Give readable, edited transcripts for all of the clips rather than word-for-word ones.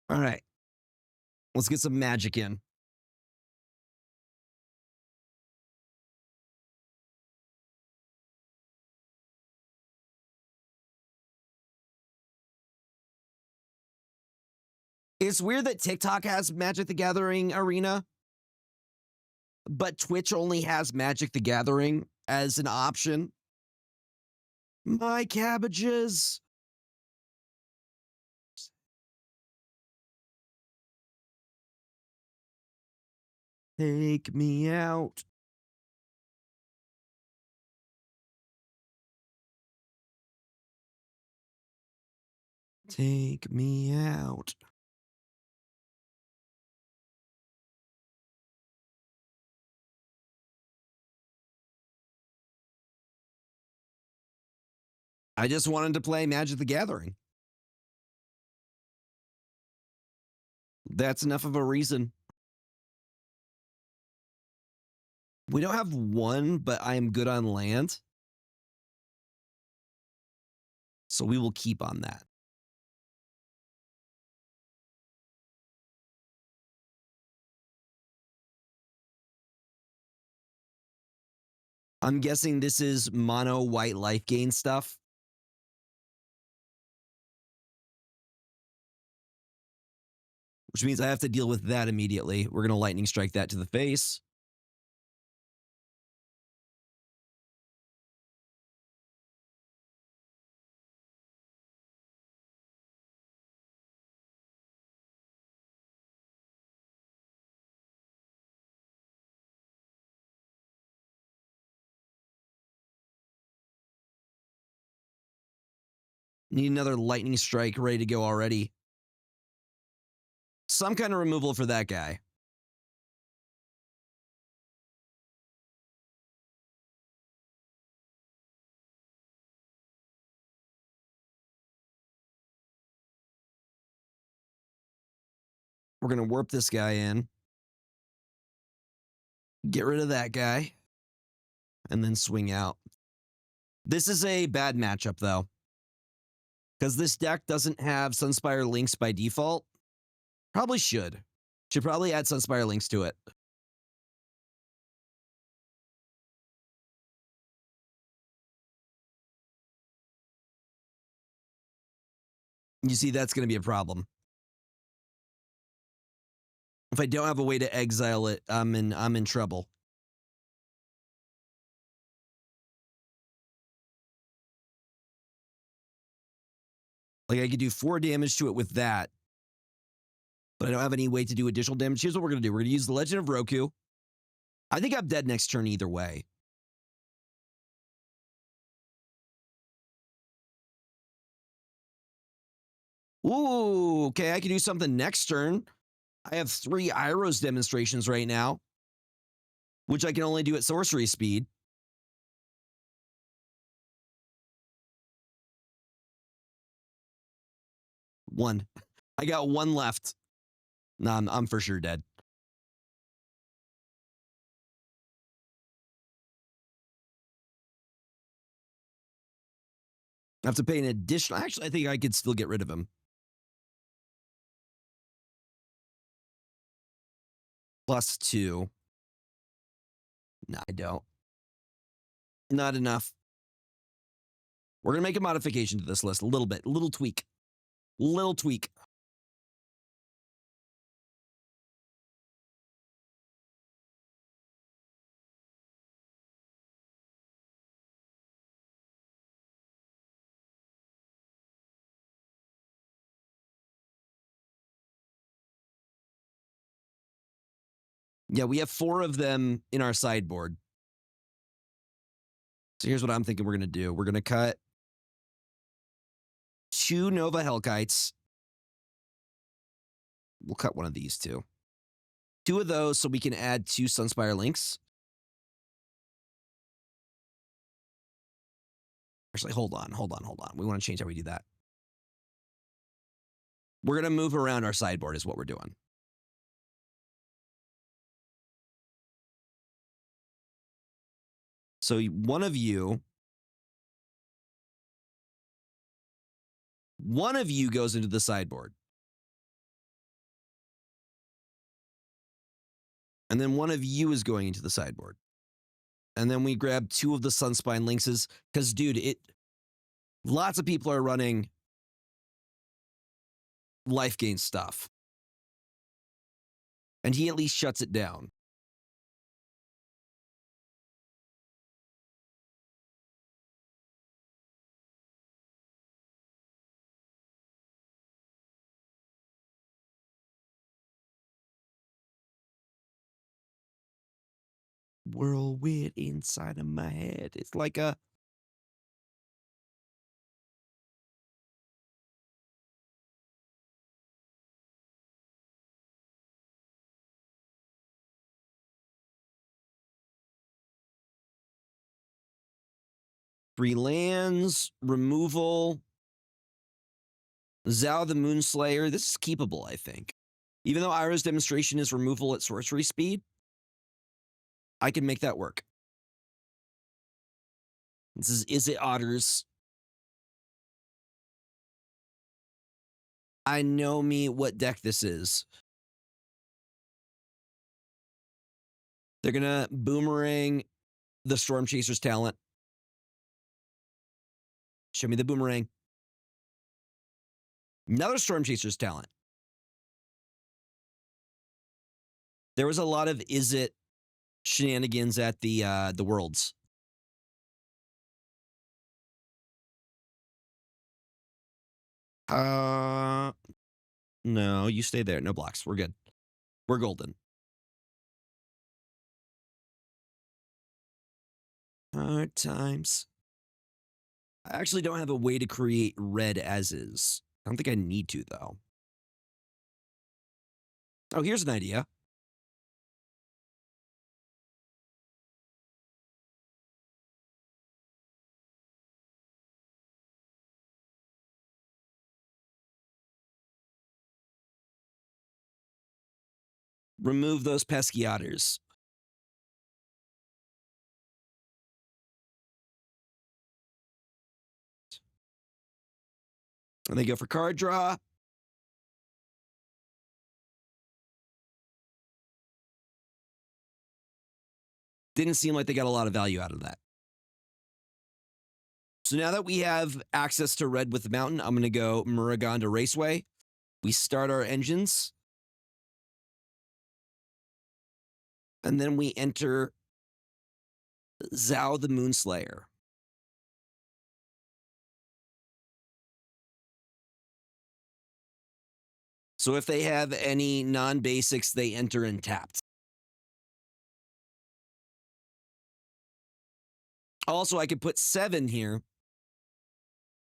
All right, let's get some magic in. It's weird that TikTok has Magic the Gathering Arena, but Twitch only has Magic the Gathering as an option. My cabbages. Take me out. Take me out. I just wanted to play Magic the Gathering. That's enough of a reason. We don't have one, but I am good on land. So we will keep on that. I'm guessing this is mono white life gain stuff. Which means I have to deal with that immediately. We're going to lightning strike that to the face. Need another lightning strike ready to go already. Some kind of removal for that guy. We're going to warp this guy in. Get rid of that guy. And then swing out. This is a bad matchup, though. Because this deck doesn't have Sunspire Links by default. Probably should. Should probably add Sunspire Links to it. You see, that's going to be a problem. If I don't have a way to exile it, I'm in trouble. Like, I could do 4 damage to it with that. But I don't have any way to do additional damage. Here's what we're going to do. We're going to use the Legend of Roku. I think I'm dead next turn either way. Ooh, okay, I can do something next turn. I have 3 Iros demonstrations right now, which I can only do at sorcery speed. One. I got 1 left. Nah, I'm for sure dead. I have to pay an additional... Actually, I think I could still get rid of him. +2. No, I don't. Not enough. We're going to make a modification to this list a little bit. Little tweak. Little tweak. Yeah, we have 4 of them in our sideboard. So here's what I'm thinking we're going to do. We're going to cut 2 Nova Hellkites. We'll cut one of these too. 2 of those so we can add 2 Sunspire Links. Actually, hold on. We want to change how we do that. We're going to move around our sideboard is what we're doing. So one of you goes into the sideboard. And then one of you is going into the sideboard. And then we grab 2 of the Sunspine Lynxes. Because, dude, lots of people are running life gain stuff. And he at least shuts it down. Whirlwind inside of my head. It's like a... Three lands, removal. Zao the Moonslayer. This is keepable, I think. Even though Ira's demonstration is removal at sorcery speed, I can make that work. This is it Otters? I know me what deck this is. They're gonna boomerang the Storm Chaser's talent. Show me the boomerang. Another Storm Chaser's talent. There was a lot of is it shenanigans at the Worlds. No, you stay there. No blocks. We're good. We're golden. Hard times. I actually don't have a way to create red as is. I don't think I need to, though. Oh, here's an idea. Remove those pesky otters. And they go for card draw. Didn't seem like they got a lot of value out of that. So now that we have access to red with the mountain, I'm going to go Muragon to Raceway. We start our engines. And then we enter Zao the Moonslayer. So if they have any non-basics, they enter in tapped. Also, I could put 7 here.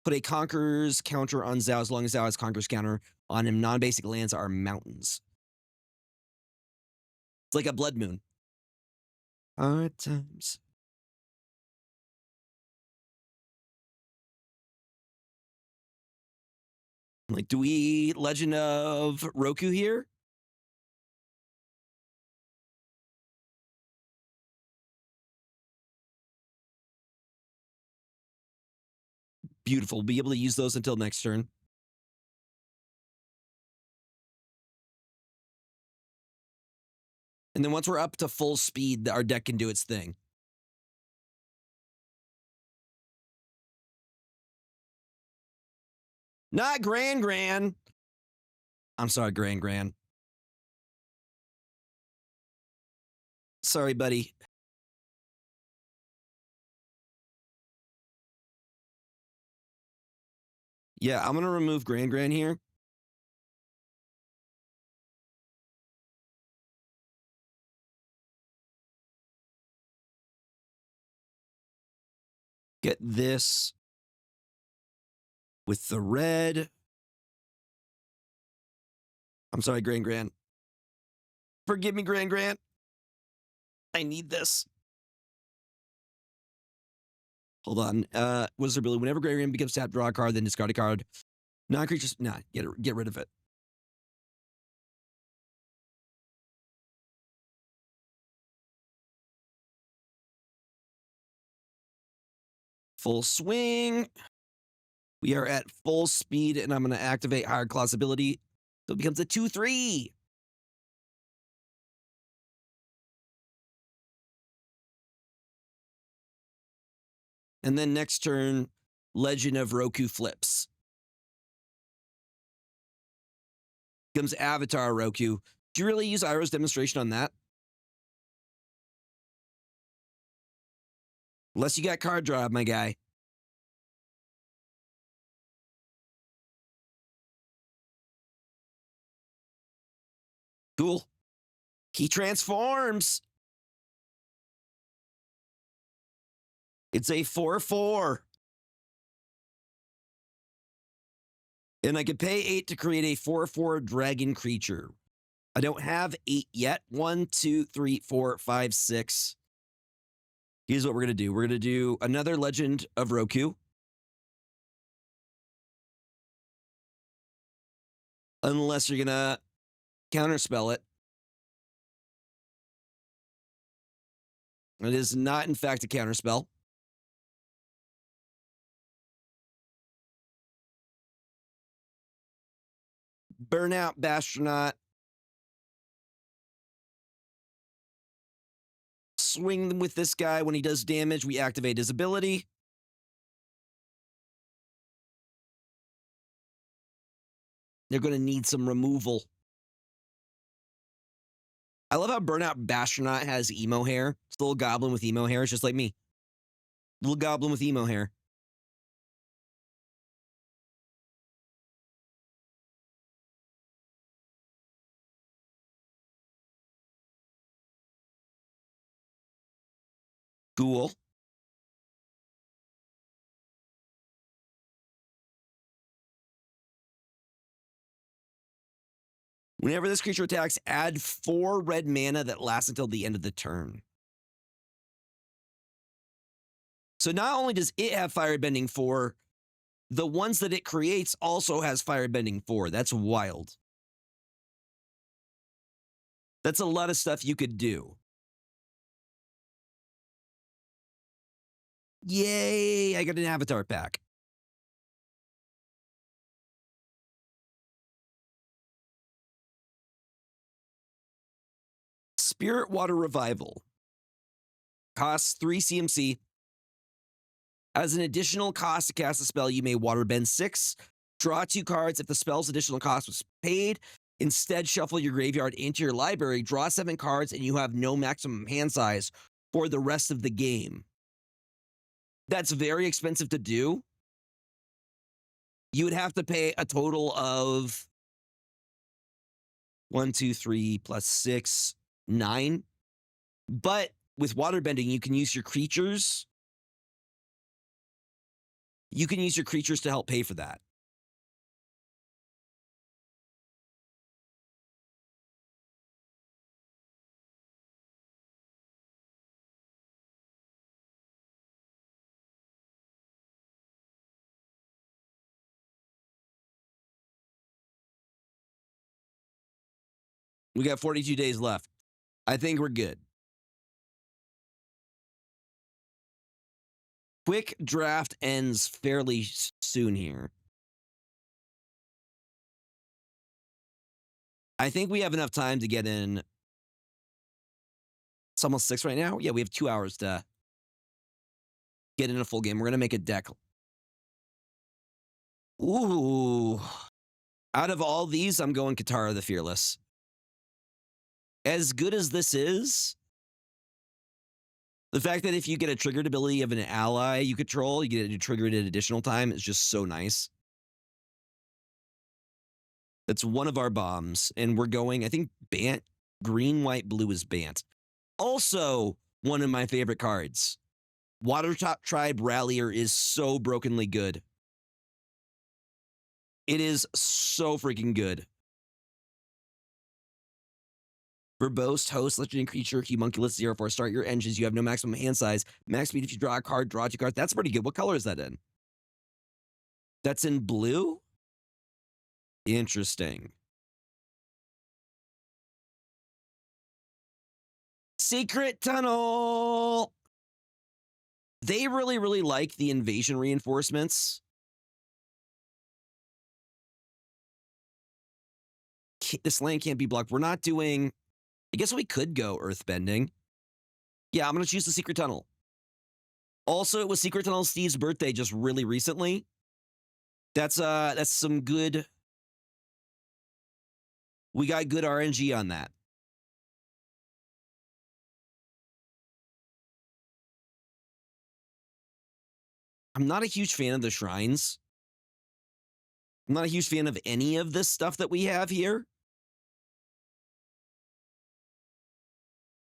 Put a Conqueror's counter on Zao as long as Zao has Conqueror's counter on him. Non-basic lands are mountains. It's like a Blood Moon. Hard times. Like, do we Legend of Roku here? Beautiful. We'll be able to use those until next turn. And then once we're up to full speed, our deck can do its thing. Not Gran. I'm sorry, Gran. Sorry, buddy. Yeah, I'm going to remove Gran here. Get this with the red. I'm sorry, Gran. Forgive me, Gran. I need this. Hold on. Wizard ability. Whenever Gran becomes tapped, draw a card, then discard a card. Non-creatures. Nah, get rid of it. Full swing. We are at full speed, and I'm going to activate Higher Class ability. So it becomes a 2/3. And then next turn, Legend of Roku flips. Comes Avatar Roku. Do you really use Iroh's demonstration on that? Unless you got card draw, my guy. Cool. He transforms. It's a 4/4. And I could pay 8 to create a 4/4 dragon creature. I don't have 8 yet. 1, 2, 3, 4, 5, 6. Here's what we're going to do. We're going to do another Legend of Roku. Unless you're going to counterspell it. It is not, in fact, a counterspell. Burnout Bastronaut. Swing with this guy. When he does damage, we activate his ability. They're going to need some removal. I love how Burnout Bastronaut has emo hair. It's a little goblin with emo hair. It's just like me. Little goblin with emo hair. Cool. Whenever this creature attacks, add 4 red mana that lasts until the end of the turn. So not only does it have Firebending 4, the ones that it creates also has Firebending 4. That's wild. That's a lot of stuff you could do. Yay, I got an Avatar pack. Spirit Water Revival. Costs 3 CMC. As an additional cost to cast a spell, you may waterbend 6. Draw 2 cards if the spell's additional cost was paid. Instead, shuffle your graveyard into your library, draw 7 cards, and you have no maximum hand size for the rest of the game. That's very expensive to do. You would have to pay a total of 1, 2, 3 plus 6, 9. But with waterbending, you can use your creatures. You can use your creatures to help pay for that. We got 42 days left. I think we're good. Quick draft ends fairly soon here. I think we have enough time to get in. It's almost 6 right now. Yeah, we have 2 hours to get in a full game. We're going to make a deck. Ooh. Out of all these, I'm going Katara the Fearless. As good as this is, the fact that if you get a triggered ability of an ally you control, you get it triggered at additional time is just so nice. That's one of our bombs, and we're going, I think, Bant. Green, white, blue is Bant. Also, one of my favorite cards. Watertop Tribe Rallier is so brokenly good. It is so freaking good. Verbose, host, legendary creature, homunculus, 0/4. Start your engines. You have no maximum hand size. Max speed if you draw a card, draw 2 cards. That's pretty good. What color is that in? That's in blue? Interesting. Secret Tunnel! They really, really like the invasion reinforcements. This land can't be blocked. We're not doing... I guess we could go Earthbending. Yeah, I'm going to choose the Secret Tunnel. Also, it was Secret Tunnel Steve's birthday just really recently. That's some good. We got good RNG on that. I'm not a huge fan of the shrines. I'm not a huge fan of any of this stuff that we have here.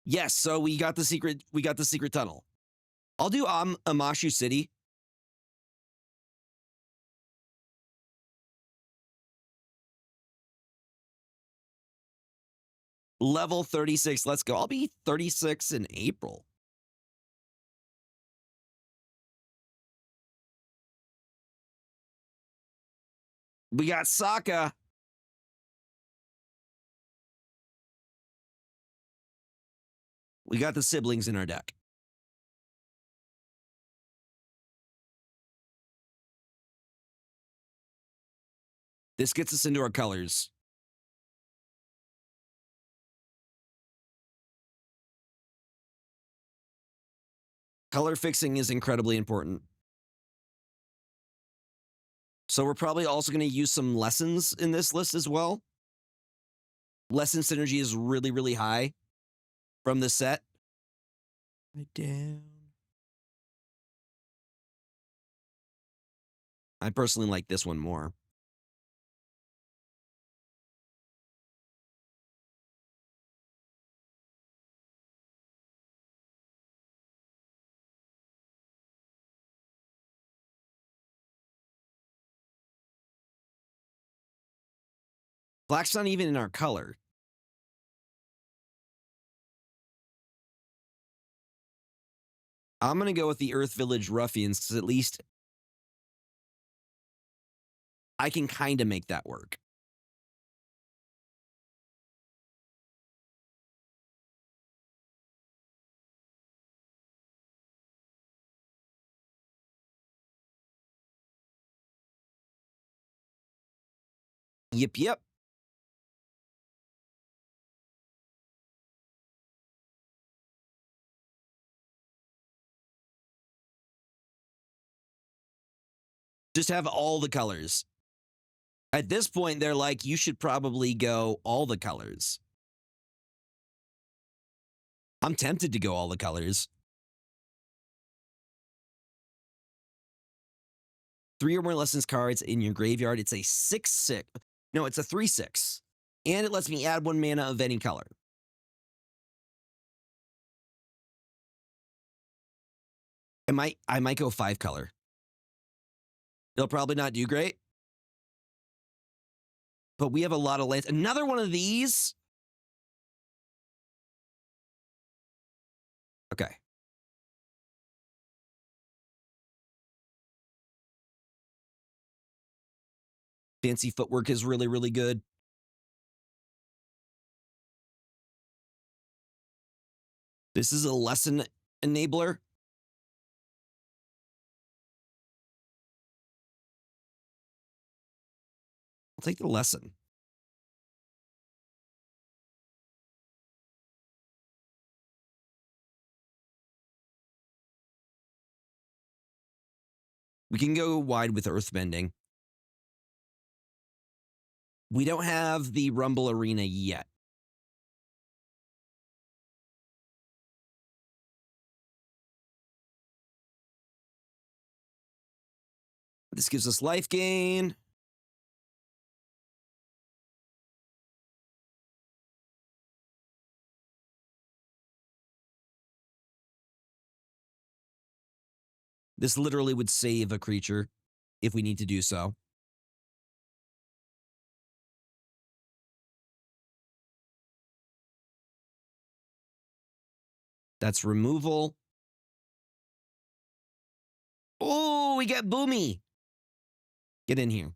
Yes, so we got the secret tunnel. I'll do Amashu City. Level 36. Let's go. I'll be 36 in April. We got Sokka. We got the siblings in our deck. This gets us into our colors. Color fixing is incredibly important. So we're probably also going to use some lessons in this list as well. Lesson synergy is really, really high from this set. Down. I personally like this one more. Black's not even in our color. I'm going to go with the Earth Village Ruffians because at least I can kind of make that work. Yep. Just have all the colors. At this point, they're like, you should probably go all the colors. I'm tempted to go all the colors. 3 or more lessons cards in your graveyard. It's a 6/6. No, it's a 3/6. And it lets me add 1 mana of any color. I might go 5 color. It'll probably not do great. But we have a lot of lands. Another one of these. Okay. Fancy footwork is really, really good. This is a lesson enabler. I'll take the lesson. We can go wide with Earthbending. We don't have the Rumble Arena yet. This gives us life gain. This literally would save a creature if we need to do so. That's removal. Oh, we got Boomy. Get in here.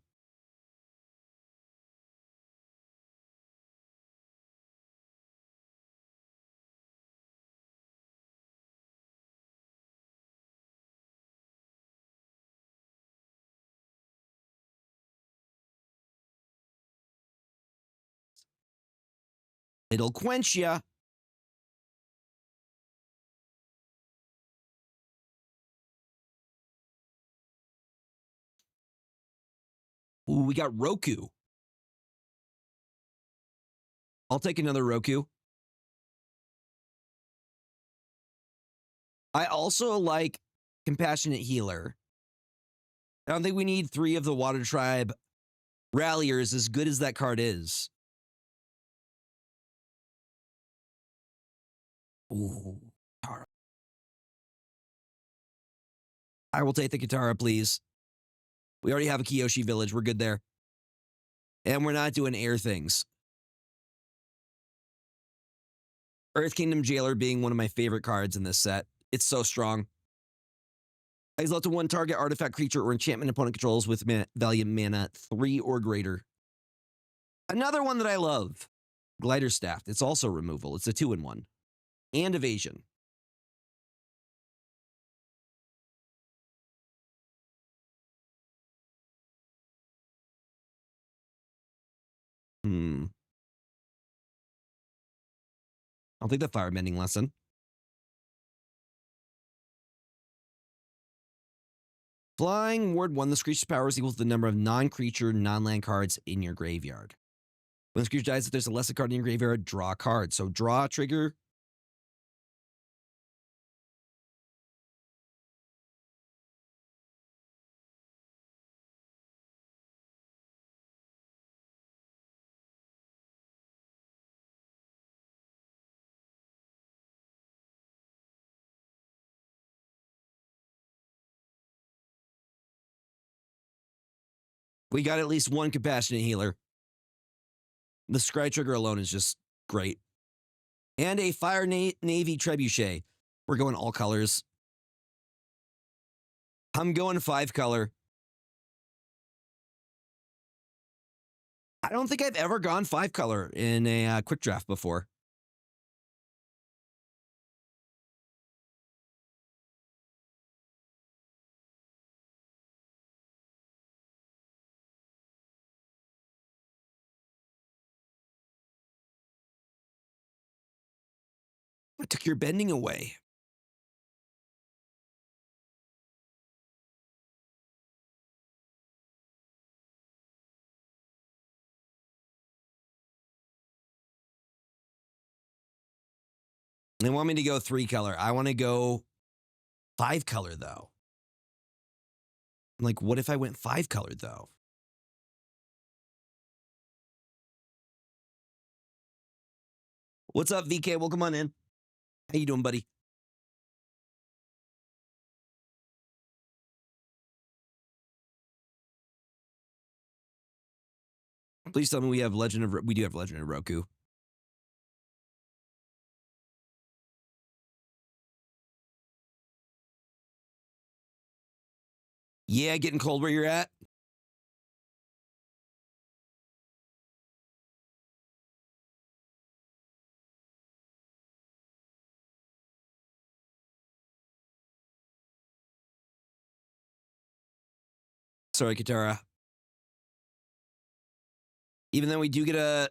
It'll quench ya. Ooh, we got Roku. I'll take another Roku. I also like Compassionate Healer. I don't think we need 3 of the Water Tribe Ralliers, as good as that card is. Ooh, Katara. I will take the Katara, please. We already have a Kyoshi Village. We're good there. And we're not doing air things. Earth Kingdom Jailer being one of my favorite cards in this set. It's so strong. Exile to 1 target artifact, creature, or enchantment opponent controls with value mana 3 or greater. Another one that I love. Glider Staff. It's also removal. It's a 2-in-1. And evasion. I'll take the Firebending Lesson. Flying Ward 1, this creature's power is equal to the number of non-creature, non-land cards in your graveyard. When this creature dies, if there's a lesser card in your graveyard, draw a card. So draw a trigger. We got at least 1 Compassionate Healer. The Scry trigger alone is just great. And a Fire Navy Trebuchet. We're going all colors. I'm going 5 color. I don't think I've ever gone 5 color in a quick draft before. I took your bending away. They want me to go 3 color. I want to go 5 color, though. I'm like, what if I went 5 color, though? What's up, VK? Welcome on in. How you doing, buddy? Please tell me we do have Legend of Roku. Yeah, getting cold where you're at. Sorry, Katara. Even though we do get a...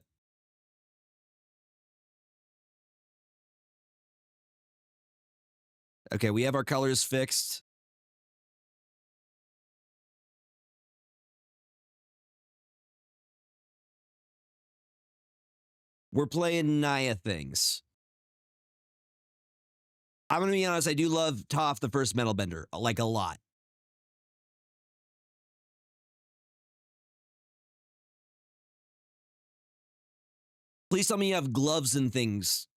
Okay, we have our colors fixed. We're playing Naya things. I'm going to be honest, I do love Toph, the first Metal Bender, like a lot. Please tell me you have gloves and things.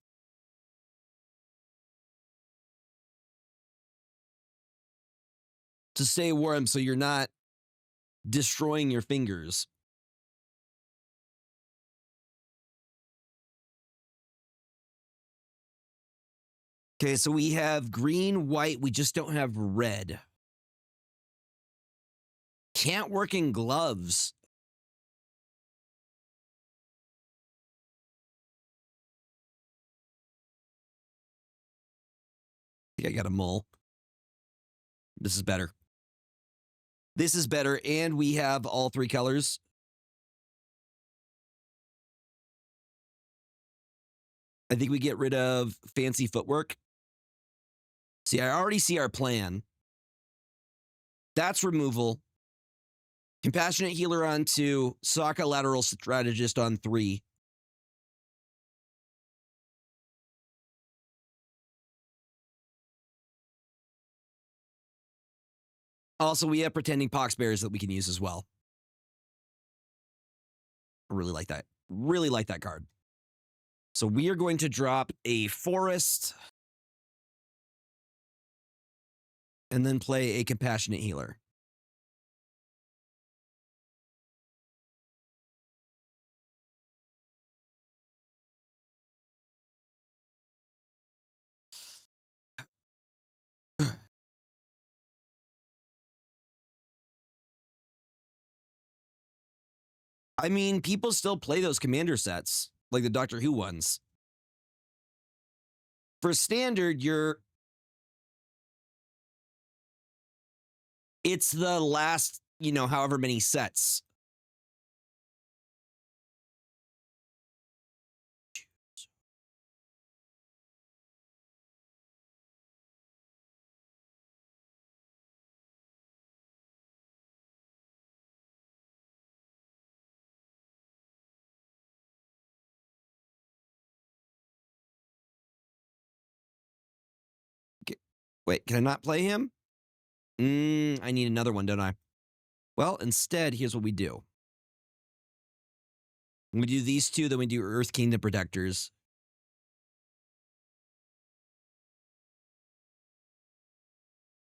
To stay warm so you're not destroying your fingers. Okay, so we have green, white. We just don't have red. Can't work in gloves. I think I got a mull. This is better. This is better, and we have all 3 colors. I think we get rid of fancy footwork. See, I already see our plan. That's removal. Compassionate Healer on 2. Sokka Lateral Strategist on 3. Also, we have Pretending Poxbearers that we can use as well. I really like that. Really like that card. So we are going to drop a Forest and then play a Compassionate Healer. I mean, people still play those commander sets, like the Doctor Who ones. For standard, it's the last, however many sets. Wait, can I not play him? I need another one, don't I? Well, instead, here's what we do. We do these two, then we do Earth Kingdom Protectors.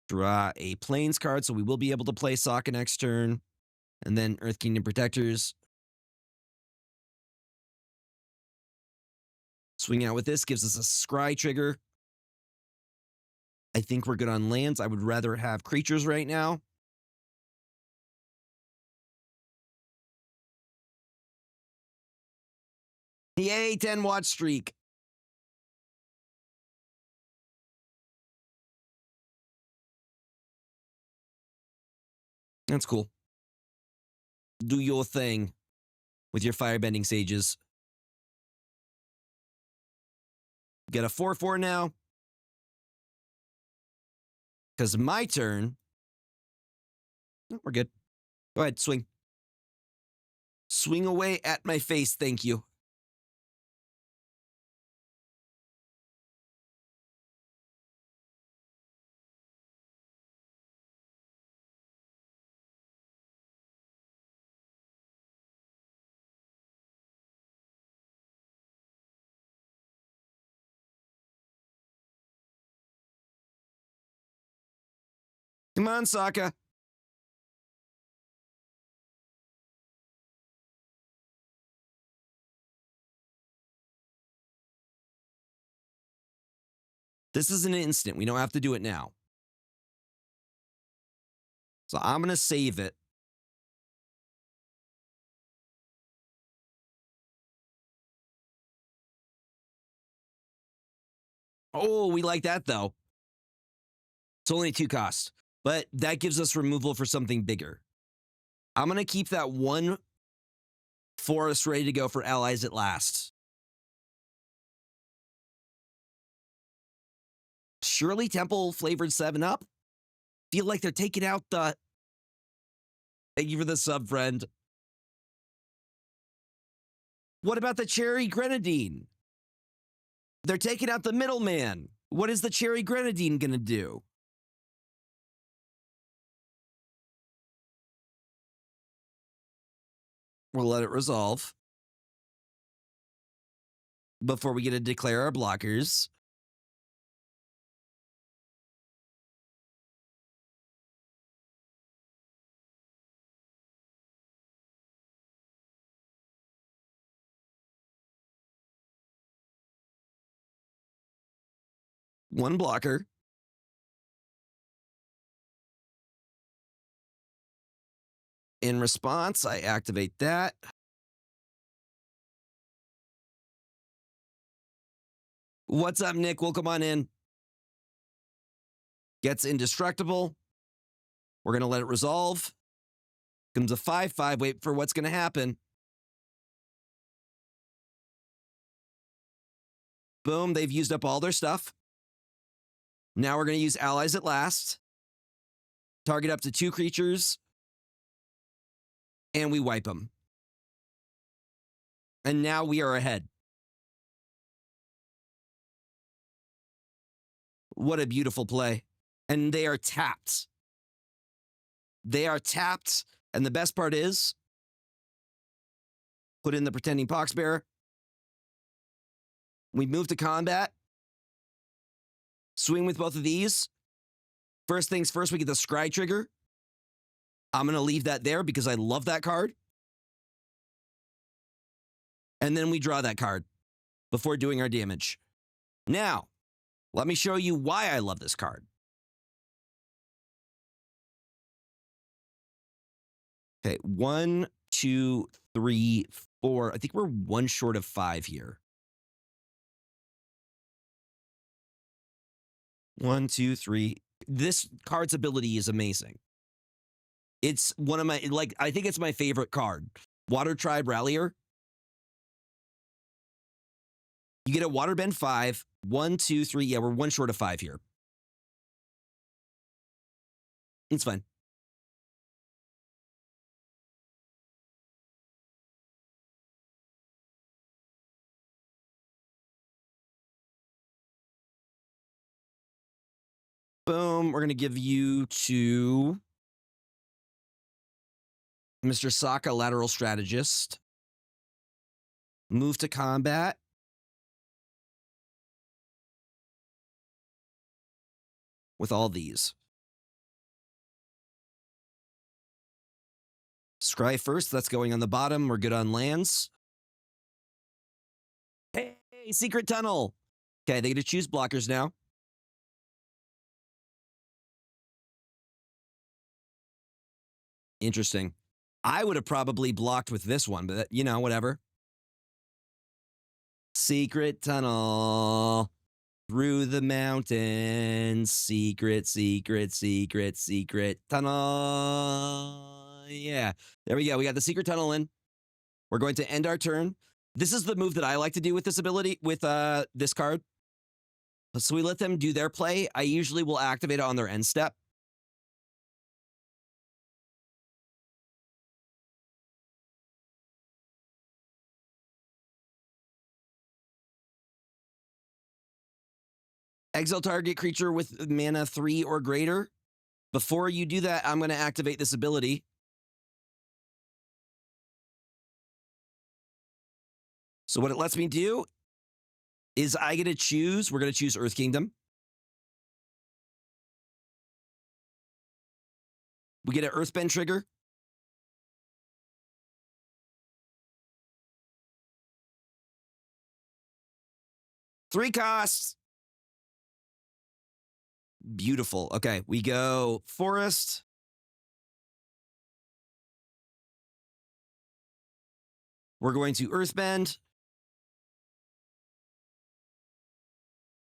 Draw a Plains card, so we will be able to play Sokka next turn. And then Earth Kingdom Protectors. Swing out with this, gives us a Scry trigger. I think we're good on lands. I would rather have creatures right now. Yay, 10-watch streak. That's cool. Do your thing with your Firebending Sages. Get a 4/4 now. Because my turn. Oh, we're good. Go ahead, swing. Swing away at my face, thank you. Come on, Sokka. This is an instant. We don't have to do it now. So I'm going to save it. Oh, we like that, though. It's only 2 costs. But that gives us removal for something bigger. I'm going to keep that 1 forest ready to go for allies at last. Shirley Temple flavored 7-Up? Feel like they're taking out the... Thank you for the sub, friend. What about the Cherry Grenadine? They're taking out the middleman. What is the Cherry Grenadine going to do? We'll let it resolve. Before we get to declare our blockers. One blocker. In response, I activate that. What's up, Nick? Welcome on in. Gets indestructible. We're going to let it resolve. Comes a 5/5. Wait for what's going to happen. Boom. They've used up all their stuff. Now we're going to use allies at last. Target up to 2 creatures. and we wipe them. And now we are ahead. What a beautiful play. And they are tapped. They are tapped. And the best part is, put in the Pretending Poxbearer. We move to combat. Swing with both of these. First things first, we get the Scry trigger. I'm going to leave that there because I love that card. And then we draw that card before doing our damage. Now, let me show you why I love this card. Okay, 1, 2, 3, 4. I think we're one short of 5 here. 1, 2, 3. This card's ability is amazing. It's one of my, I think it's my favorite card. Water Tribe Rallier. You get a Waterbend 5. 1, 2, 3. Yeah, we're one short of 5 here. It's fine. Boom. We're going to give you to Mr. Sokka, Lateral Strategist. Move to combat. With all these. Scry first. That's going on the bottom. We're good on lands. Hey, Secret Tunnel. Okay, they get to choose blockers now. Interesting. I would have probably blocked with this one, but you know, whatever. Secret Tunnel. Through the mountains. Secret, secret, secret, secret tunnel. Yeah, there we go. We got the Secret Tunnel in. We're going to end our turn. This is the move that I like to do with this ability, with this card. So we let them do their play. I usually will activate it on their end step. Exile target creature with mana 3 or greater. Before you do that, I'm going to activate this ability. So what it lets me do is I get to choose. We're going to choose Earth Kingdom. We get an Earthbend trigger. Three costs. Beautiful. Okay, we go Forest. We're going to Earthbend.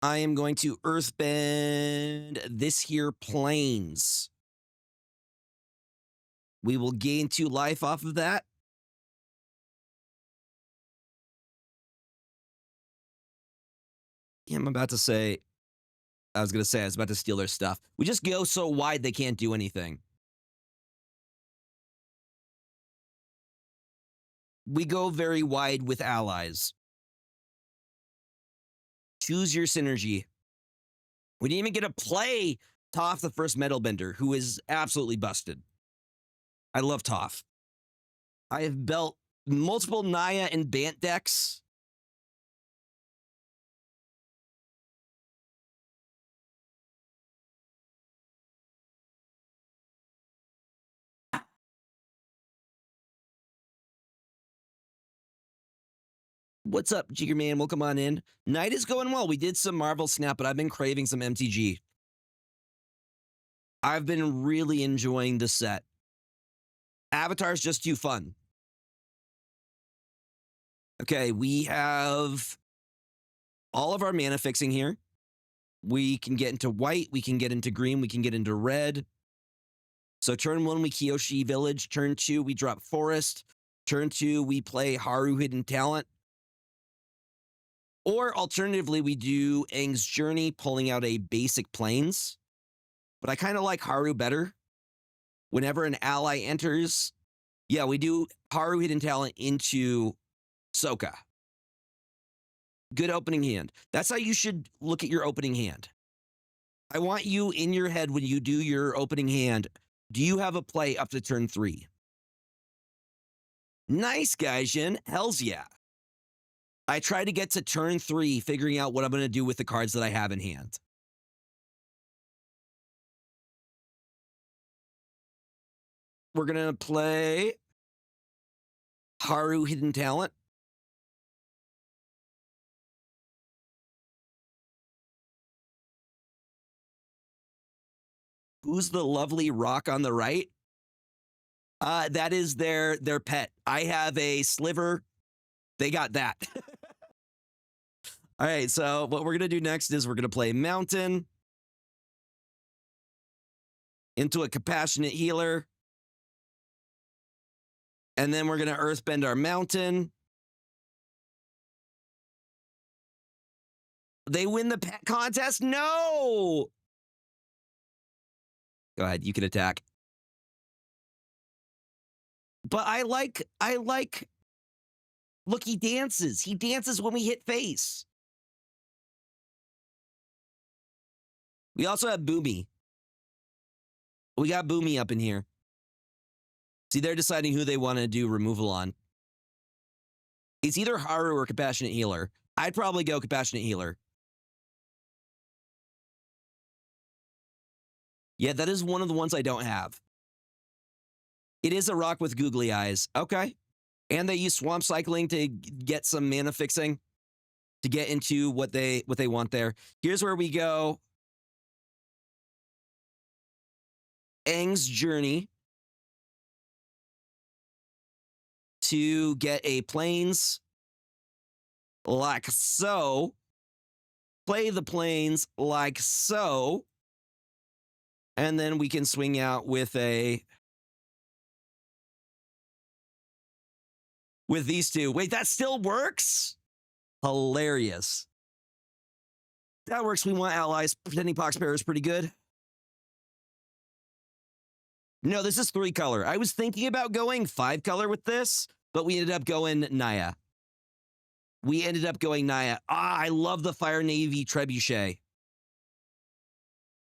I am going to Earthbend this here Plains. We will gain 2 life off of that. Yeah, I was about to steal their stuff. We just go so wide they can't do anything. We go very wide with allies. Choose your synergy. We didn't even get to play Toph, the first Metal Bender, who is absolutely busted. I love Toph. I have built multiple Naya and Bant decks. What's up, Jigger Man? Welcome on in. Night is going well. We did some Marvel Snap, but I've been craving some MTG. I've been really enjoying the set. Avatar's just too fun. Okay, we have all of our mana fixing here. We can get into white, we can get into green, we can get into red. So turn 1, we Kyoshi Village. Turn 2, we drop Forest. Turn 2, we play Haru Hidden Talent. Or alternatively, we do Aang's Journey, pulling out a basic Plains. But I kind of like Haru better. Whenever an ally enters, Yeah, we do Haru Hidden Talent into Soka. Good opening hand. That's how you should look at your opening hand. I want you in your head when you do your opening hand. Do you have a play up to turn 3? Nice, Gaijin. Hells yeah. I try to get to turn 3 figuring out what I'm going to do with the cards that I have in hand. We're going to play Haru Hidden Talent. Who's the lovely rock on the right? That is their pet. I have a sliver. They got that. All right, so what we're going to do next is we're going to play Mountain into a Compassionate Healer. And then we're going to Earthbend our Mountain. They win the pet contest? No! Go ahead, you can attack. But I like, look, he dances. He dances when we hit face. We also have Boomy. We got Boomy up in here. See, they're deciding who they want to do removal on. It's either Haru or Compassionate Healer. I'd probably go Compassionate Healer. Yeah, that is one of the ones I don't have. It is a rock with googly eyes. Okay. And they use Swamp Cycling to get some mana fixing to get into what they want there. Here's where we go. Aang's Journey to get a Plains like so. Play the Plains like so. And then we can swing out with these two. Wait, that still works? Hilarious. That works. We want allies. Pretending Poxbearer is pretty good. No, this is 3 color. I was thinking about going 5 color with this, but we ended up going Naya. I love the Fire Navy Trebuchet.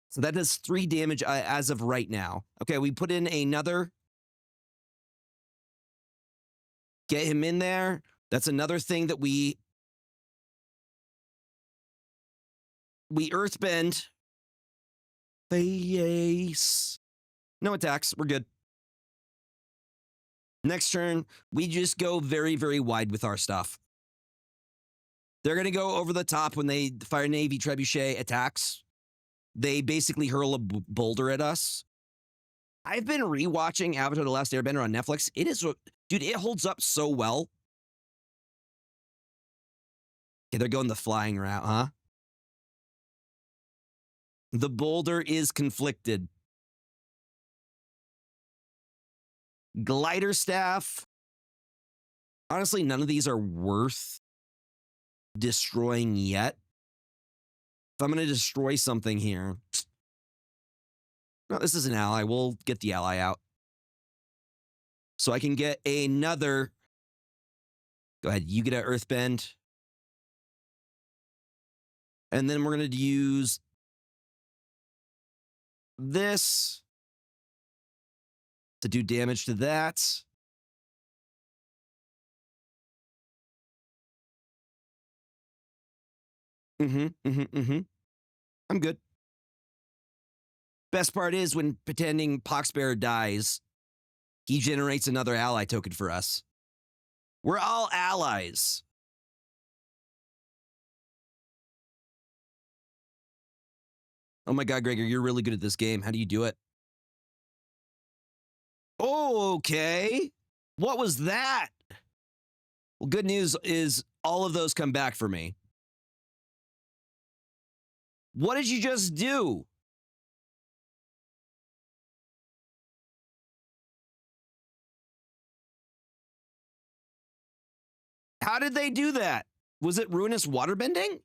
So that does 3 damage as of right now. Okay, we put in another. Get him in there. That's another thing that we Earthbend. Face. No attacks. We're good. Next turn, we just go very, very wide with our stuff. They're going to go over the top when the Fire Navy Trebuchet attacks. They basically hurl a boulder at us. I've been rewatching Avatar: The Last Airbender on Netflix. It is, dude, it holds up so well. Okay, they're going the flying route, huh? The boulder is conflicted. Glider Staff. Honestly, none of these are worth destroying yet. If I'm going to destroy something here. No, this is an ally. We'll get the ally out. So I can get another. Go ahead. You get an Earthbend. And then we're going to use this to do damage to that. I'm good. Best part is when pretending Poxbearer dies, he generates another ally token for us. We're all allies. Oh my God, Gregor, you're really good at this game. How do you do it? Okay. What was that? Well, good news is all of those come back for me. What did you just do? How did they do that? Was it ruinous waterbending?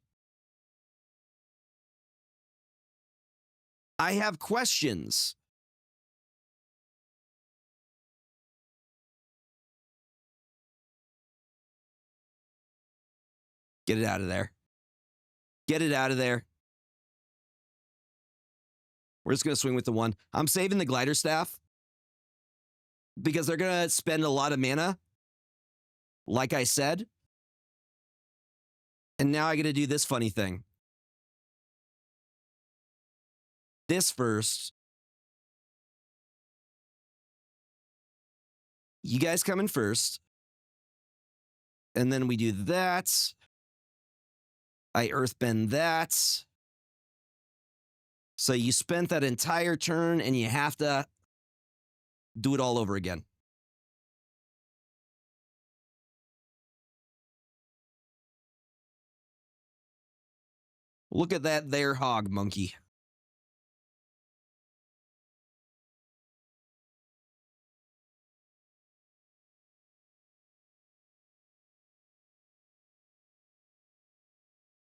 I have questions. Get it out of there. Get it out of there. We're just going to swing with the 1. I'm saving the glider staff because they're going to spend a lot of mana, like I said. And now I got to do this funny thing. This first. You guys come in first. And then we do that. I earthbend that. So you spent that entire turn and you have to do it all over again. Look at that there, hog monkey.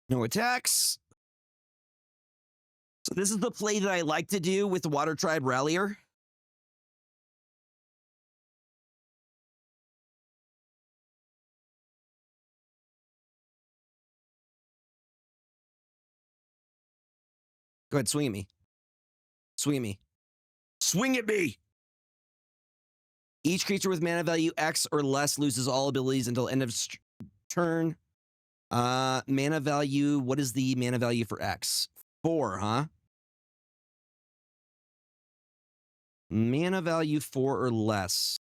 No attacks. So this is the play that I like to do with the Water Tribe Rallier. Go ahead, swing at me. Swing at me. Swing at me! Each creature with mana value X or less loses all abilities until end of turn. Mana value, what is the mana value for X? 4, huh? Mana value 4 or less.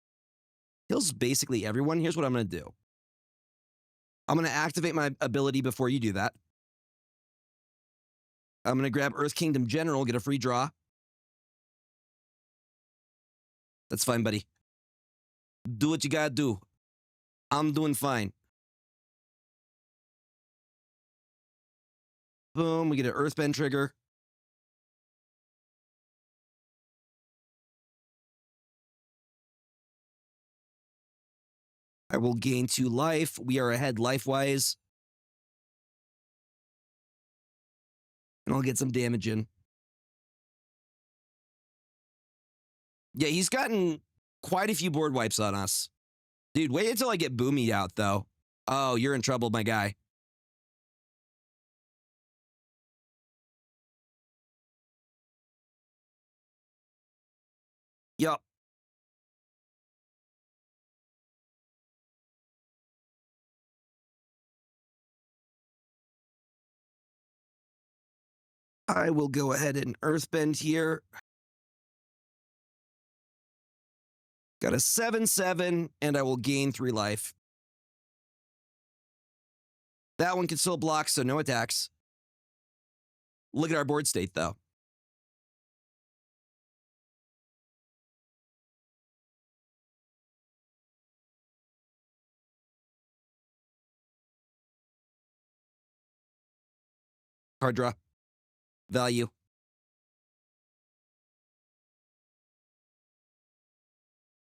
Kills basically everyone. Here's what I'm going to do. I'm going to activate my ability before you do that. I'm going to grab Earth Kingdom General, get a free draw. That's fine, buddy. Do what you gotta do. I'm doing fine. Boom, we get an Earthbend trigger. I will gain 2 life. We are ahead life-wise. And I'll get some damage in. Yeah, he's gotten quite a few board wipes on us. Dude, wait until I get Boomied out, though. Oh, you're in trouble, my guy. Yup. I will go ahead and Earthbend here. Got a 7/7, and I will gain 3 life. That one can still block, so no attacks. Look at our board state, though. Card draw. Value.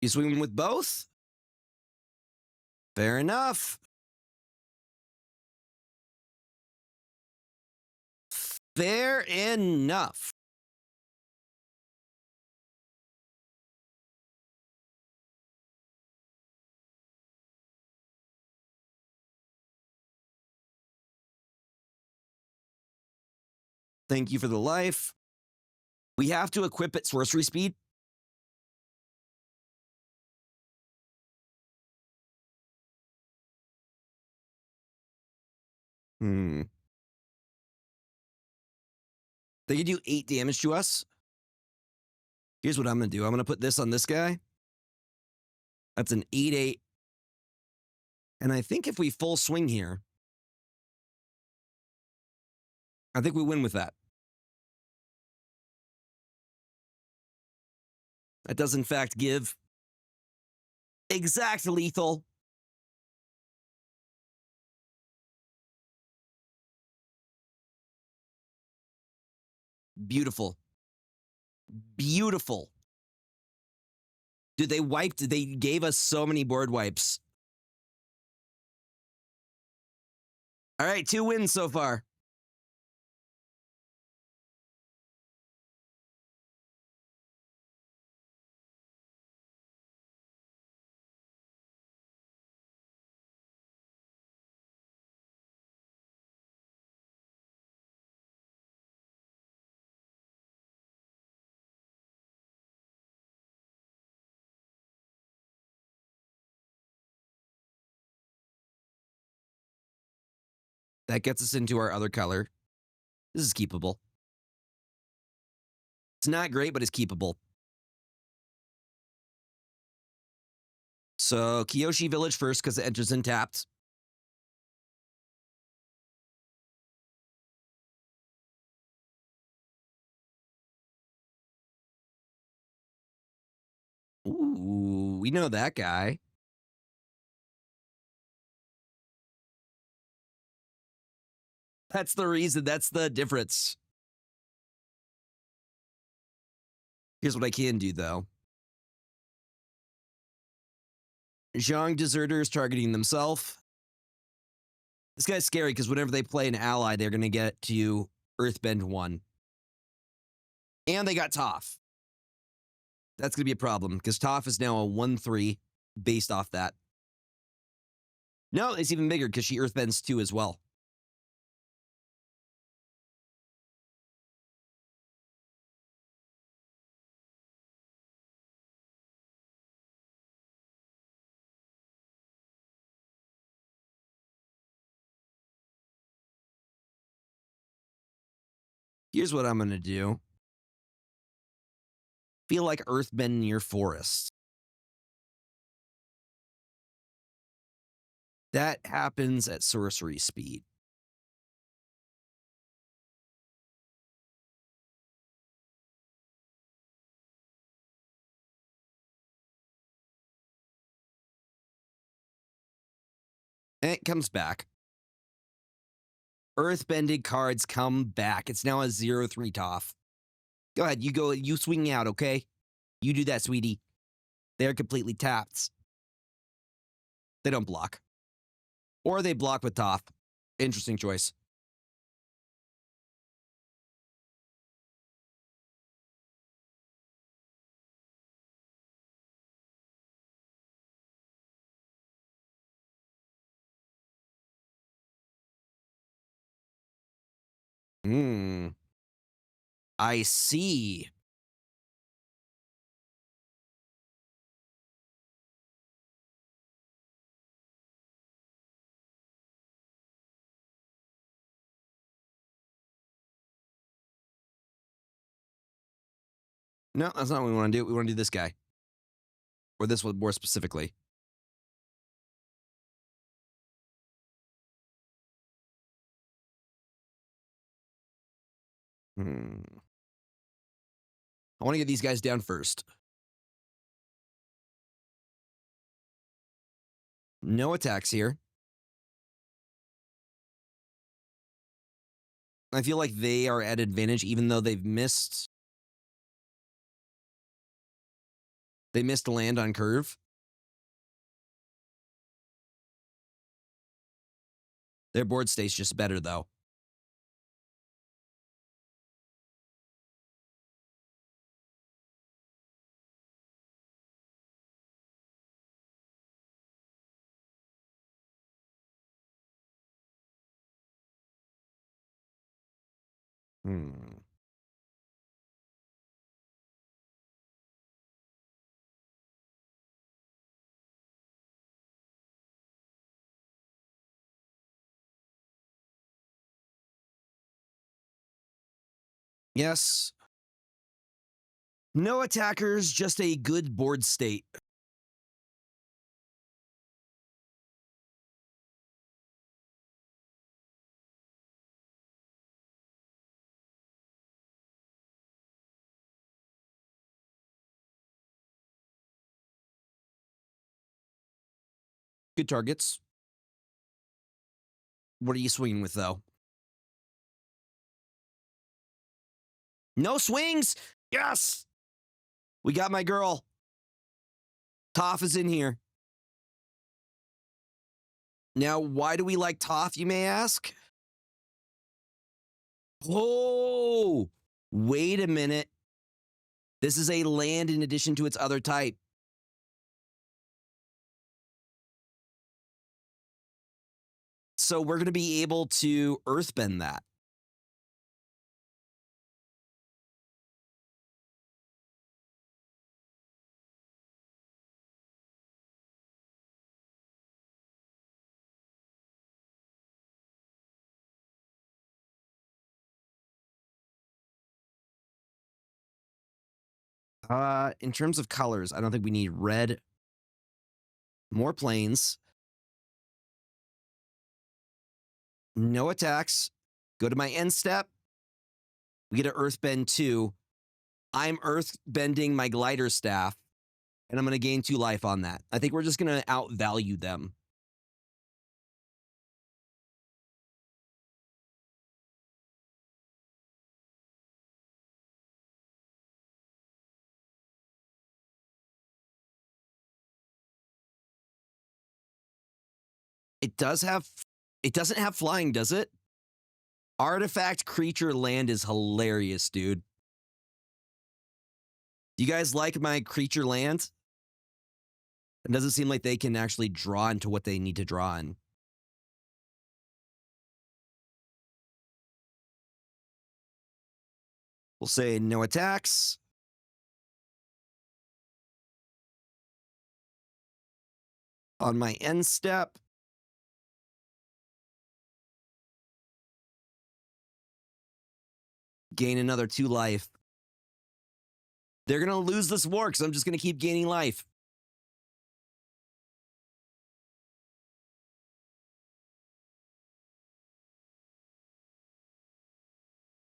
You swing with both? Fair enough. Fair enough. Thank you for the life. We have to equip at sorcery speed. They can do 8 damage to us. Here's what I'm going to do. I'm going to put this on this guy. That's an 8/8. And I think if we full swing here, I think we win with that. That does, in fact, give exact lethal. Beautiful. Beautiful. Dude, they gave us so many board wipes. All right, 2 wins so far. That gets us into our other color. This is keepable. It's not great, but it's keepable. So Kyoshi Village first because it enters in tapped. Ooh, we know that guy. That's the reason. That's the difference. Here's what I can do, though. Zhang Deserter is targeting themselves. This guy's scary because whenever they play an ally, they're going to get to Earthbend 1. And they got Toph. That's going to be a problem because Toph is now a 1-3 based off that. No, it's even bigger because she Earthbends 2 as well. Here's what I'm going to do. Feel like Earthbend near Forest. That happens at sorcery speed. And it comes back. Earthbended cards come back. It's now a 0-3 Toph. Go ahead, you swing out, okay? You do that, sweetie. They're completely tapped. They don't block. Or they block with Toph. Interesting choice. I see. No, that's not what we want to do. We want to do this guy. Or this one more specifically. I want to get these guys down first. No attacks here. I feel like they are at advantage even though they've missed. They missed land on curve. Their board stays just better though. Yes. No attackers, just a good board state. Good targets. What are you swinging with, though? No swings! Yes! We got my girl. Toph is in here. Now, why do we like Toph, you may ask? Oh! Wait a minute. This is a land in addition to its other type. So we're going to be able to Earthbend that. In terms of colors, I don't think we need red. More planes. No attacks. Go to my end step. We get an Earthbend 2. I'm Earthbending my Glider Staff, and I'm going to gain 2 life on that. I think we're just going to outvalue them. It doesn't have flying, does it? Artifact creature land is hilarious, dude. You guys like my creature land? It doesn't seem like they can actually draw into what they need to draw in. We'll say no attacks. On my end step, gain another 2 life. They're going to lose this war because I'm just going to keep gaining life.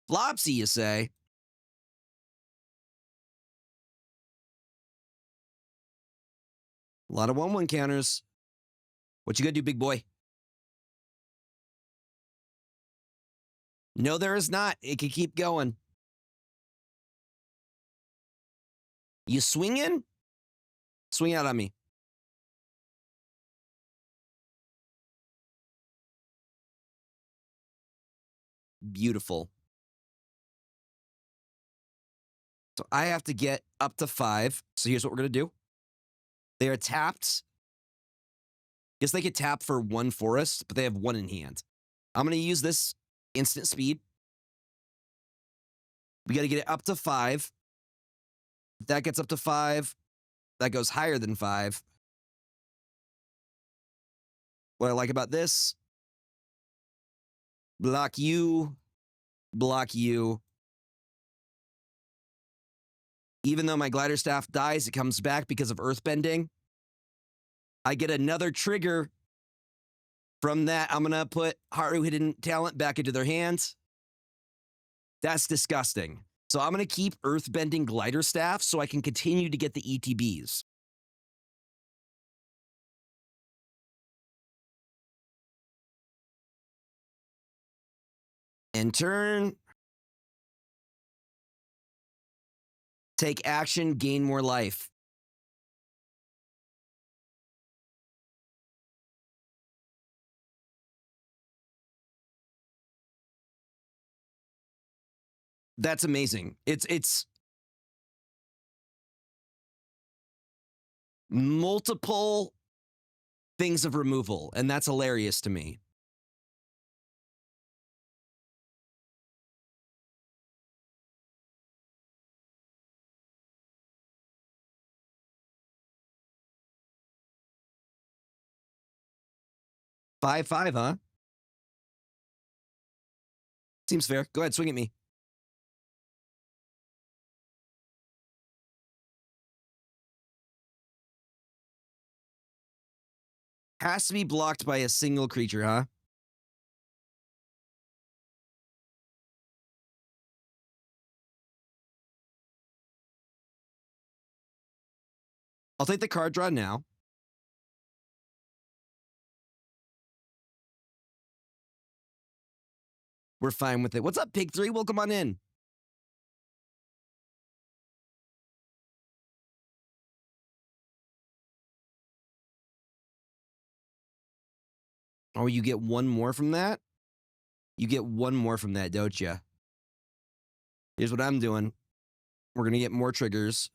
Flopsy, you say? A lot of 1/1 counters. What you gonna do, big boy? No, there is not. It can keep going. You swinging? Swing out on me. Beautiful. So I have to get up to 5. So here's what we're going to do. They are tapped. Guess they could tap for 1 forest, but they have 1 in hand. I'm going to use this instant speed. We got to get it up to 5. If that gets up to 5, that goes higher than 5. What I like about this, block you, block you. Even though my glider staff dies, it comes back because of earthbending. I get another trigger from that. I'm going to put Haru Hidden Talent back into their hands. That's disgusting. So I'm going to keep earthbending glider staff so I can continue to get the ETBs. End turn. Take action, gain more life. That's amazing. It's multiple things of removal, and that's hilarious to me. Five, huh? Seems fair. Go ahead, swing at me. Has to be blocked by a single creature, huh? I'll take the card draw now. We're fine with it. What's up, Pig 3? Welcome on in. Oh, you get 1 more from that? You get 1 more from that, don't you? Here's what I'm doing. We're going to get more triggers.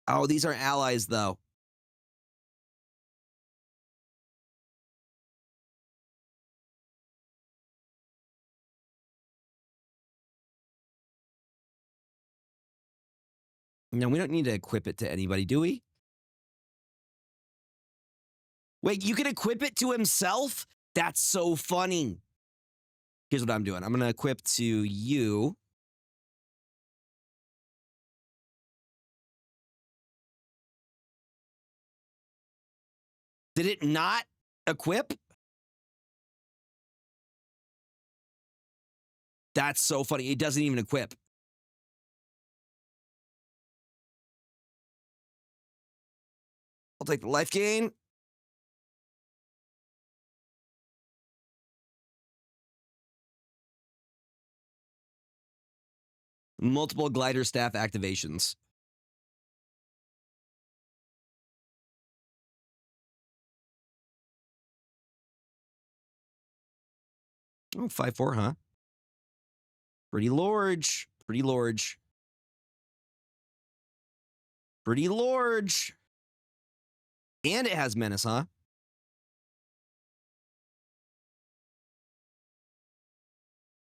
Oh, these are allies, though. No, we don't need to equip it to anybody, do we? Wait, you can equip it to himself? That's so funny. Here's what I'm doing. I'm going to equip to you. Did it not equip? That's so funny. It doesn't even equip. I'll take the life gain. Multiple glider staff activations. Oh, 5/4, huh? Pretty large. Pretty large. Pretty large. And it has menace, huh?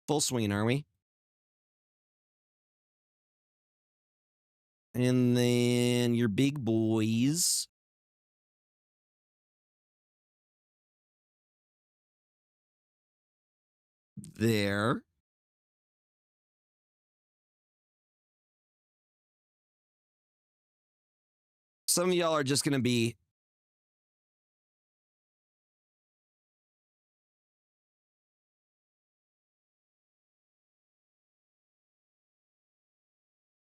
Full swinging, are we? And then your big boys. There. Some of y'all are just going to be...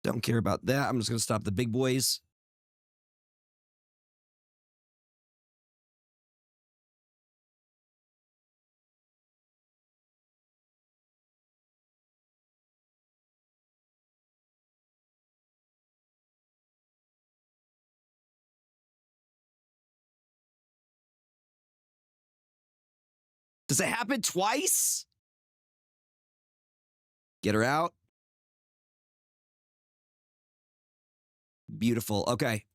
Don't care about that. I'm just going to stop the big boys. Does it happen twice? Get her out. Beautiful. Okay.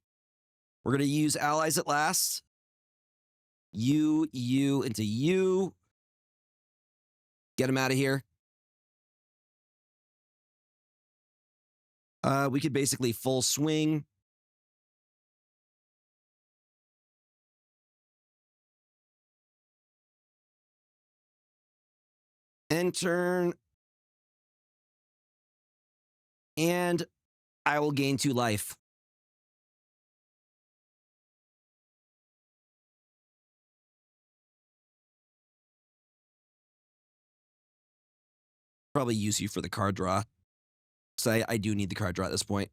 We're going to use allies at last. You into you. Get him out of here. We could basically full swing. End turn. And I will gain 2 life. Probably use you for the card draw. So I do need the card draw at this point.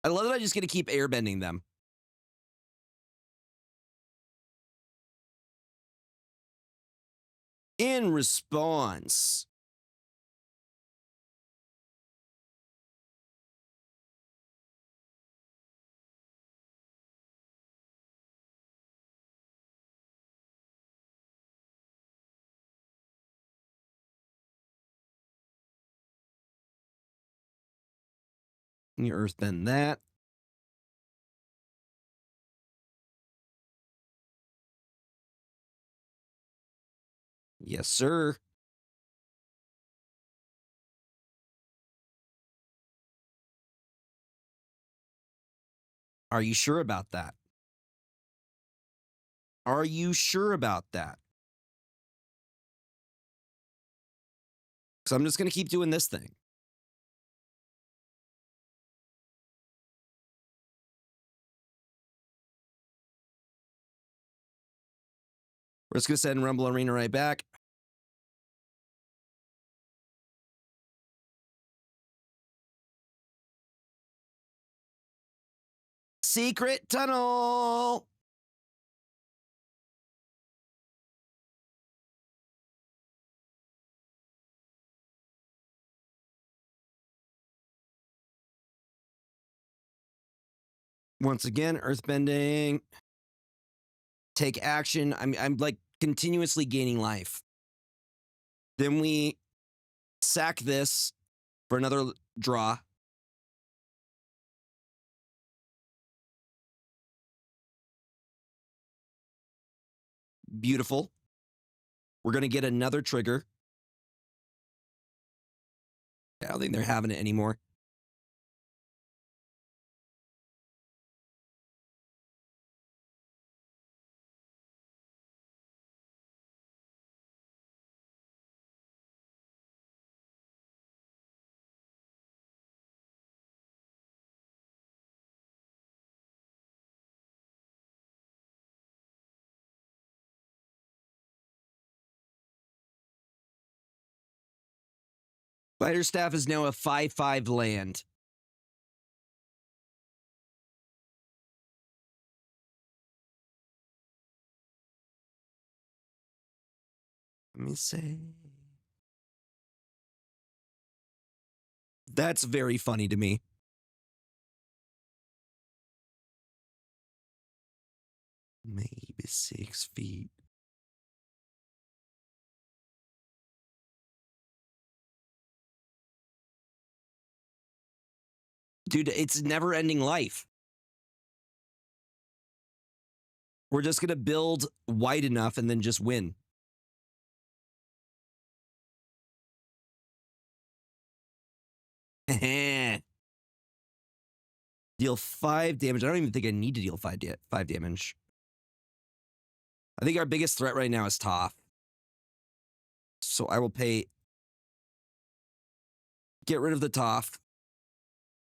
I love that I just get to keep airbending them. In response, you earthbend that. Yes, sir. Are you sure about that? Are you sure about that? Because I'm just going to keep doing this thing. We're just going to send Rumble Arena right back. Secret tunnel. Once again, earthbending. Take action. I'm like continuously gaining life. Then we sack this for another draw. Beautiful. We're going to get another trigger. I don't think they're having it anymore. Spider Staff is now a 5/5 land. Let me say. That's very funny to me. Maybe 6 feet. Dude, it's never ending life. We're just going to build wide enough and then just win. Deal 5 damage. I don't even think I need to deal 5 damage. I think our biggest threat right now is Toph. So I will pay. Get rid of the Toph.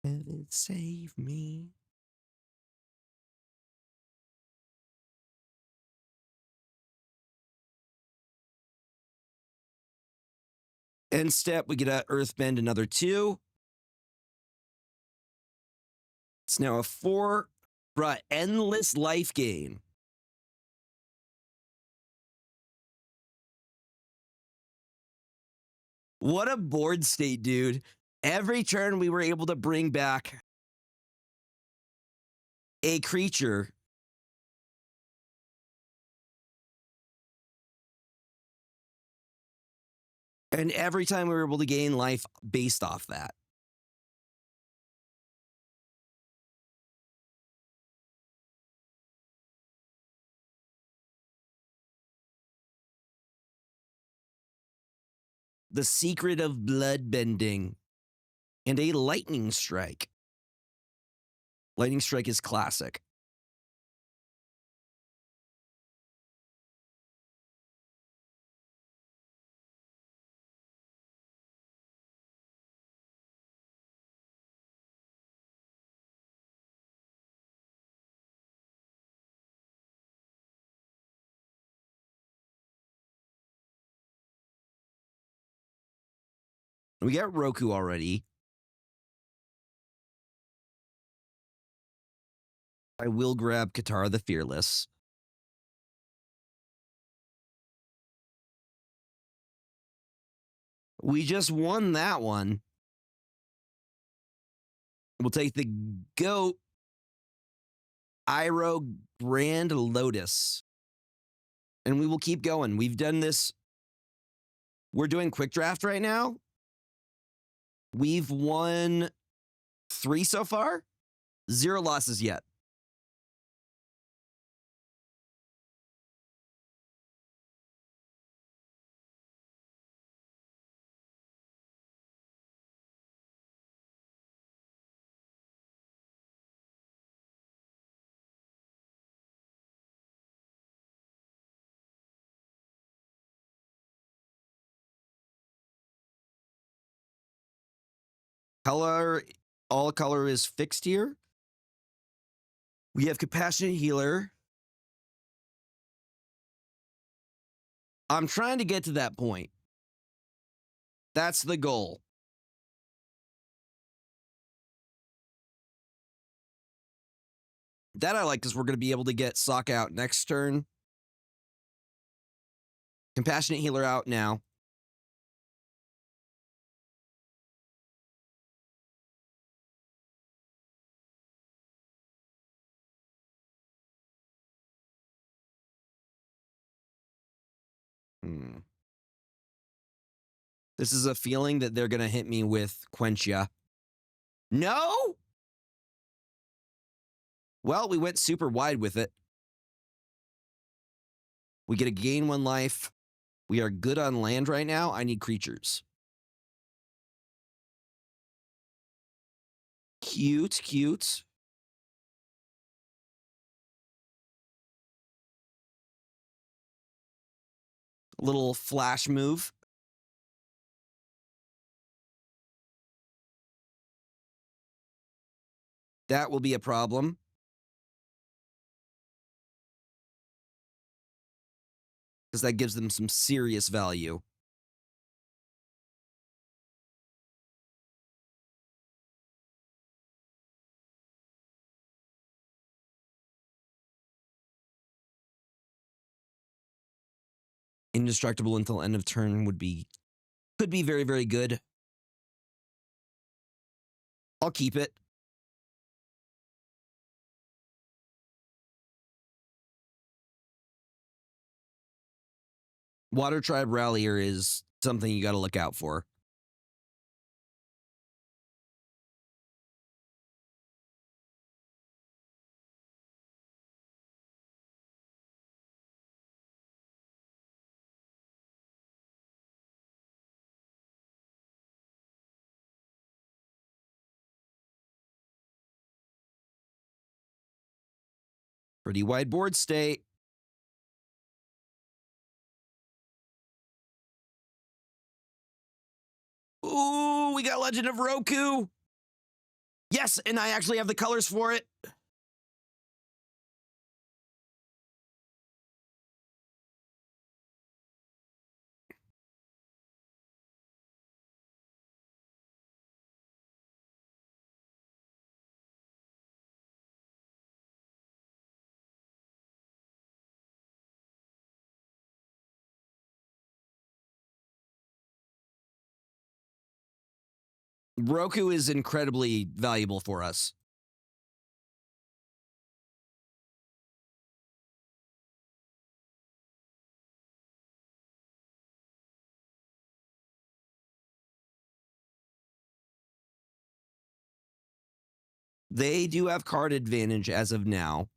Heaven save me. End step, we get a Earthbend another 2. It's now a 4. Bruh, endless life gain. What a board state, dude. Every turn we were able to bring back a creature. And every time we were able to gain life based off that. The Secret of Bloodbending. And a Lightning Strike. Lightning Strike is classic. We got Roku already. I will grab Katara the Fearless. We just won that one. We'll take the GOAT Iroh Grand Lotus. And we will keep going. We've done this. We're doing quick draft right now. We've won 3 so far. 0 losses yet. Color, all color is fixed here. We have Compassionate Healer. I'm trying to get to that point. That's the goal. That I like because we're going to be able to get Sokka out next turn. Compassionate Healer out now. This is a feeling that they're going to hit me with Quenchia. No? Well, we went super wide with it. We get a gain 1 life. We are good on land right now. I need creatures. Cute, cute. Little flash move. That will be a problem. Because that gives them some serious value. Indestructible until end of turn could be very, very good. I'll keep it. Water Tribe Rallier is something you got to look out for. Pretty wide board state. Ooh, we got Legend of Roku. Yes, and I actually have the colors for it. Roku is incredibly valuable for us. They do have card advantage as of now.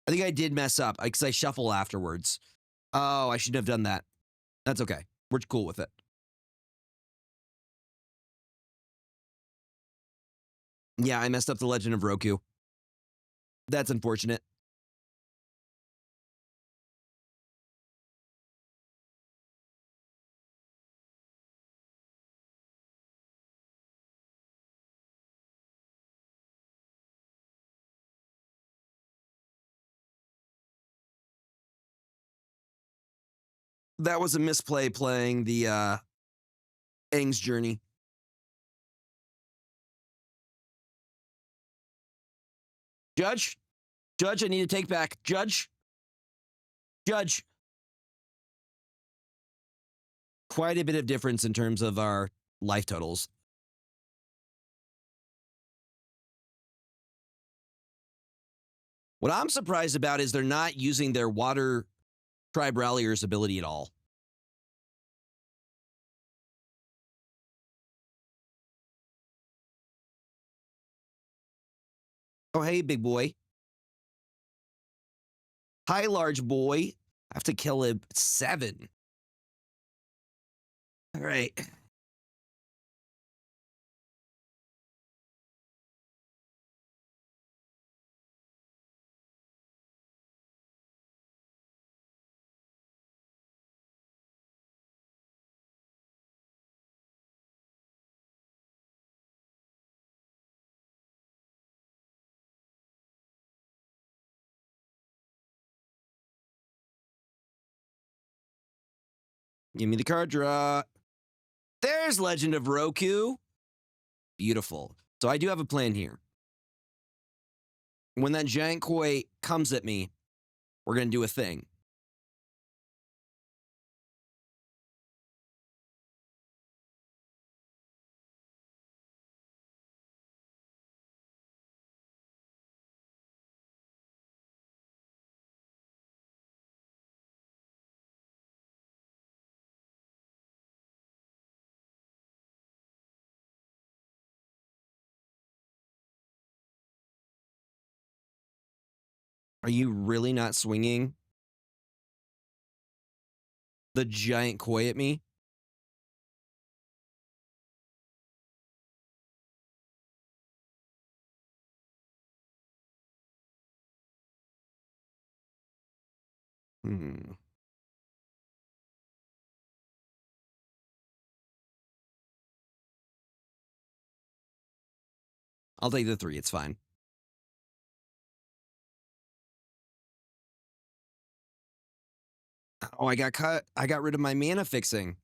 I think I did mess up because I shuffle afterwards. Oh, I shouldn't have done that. That's okay. We're cool with it. Yeah, I messed up the Legend of Roku. That's unfortunate. That was a misplay playing the Aang's Journey. Judge? Judge, I need to take back. Judge? Judge? Quite a bit of difference in terms of our life totals. What I'm surprised about is they're not using their Water Tribe Rallier's ability at all. Oh, hey, big boy. Hi, large boy. I have to kill him. 7. All right. Give me the card draw. There's Legend of Roku. Beautiful. So I do have a plan here. When that giant koi comes at me, we're going to do a thing. Are you really not swinging the giant koi at me? Hmm. I'll take the 3. It's fine. Oh, I got cut. I got rid of my mana fixing.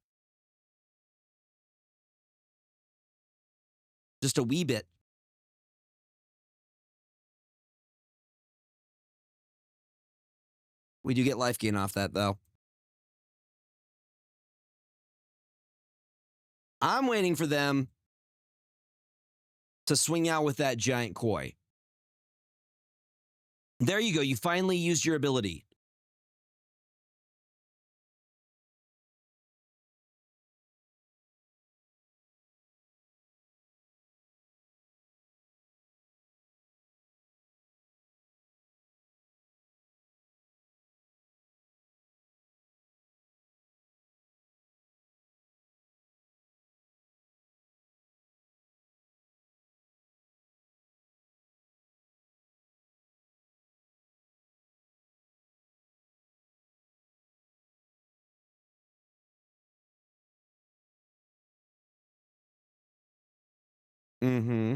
Just a wee bit. We do get life gain off that, though. I'm waiting for them to swing out with that giant koi. There you go. You finally used your ability. Mm-hmm.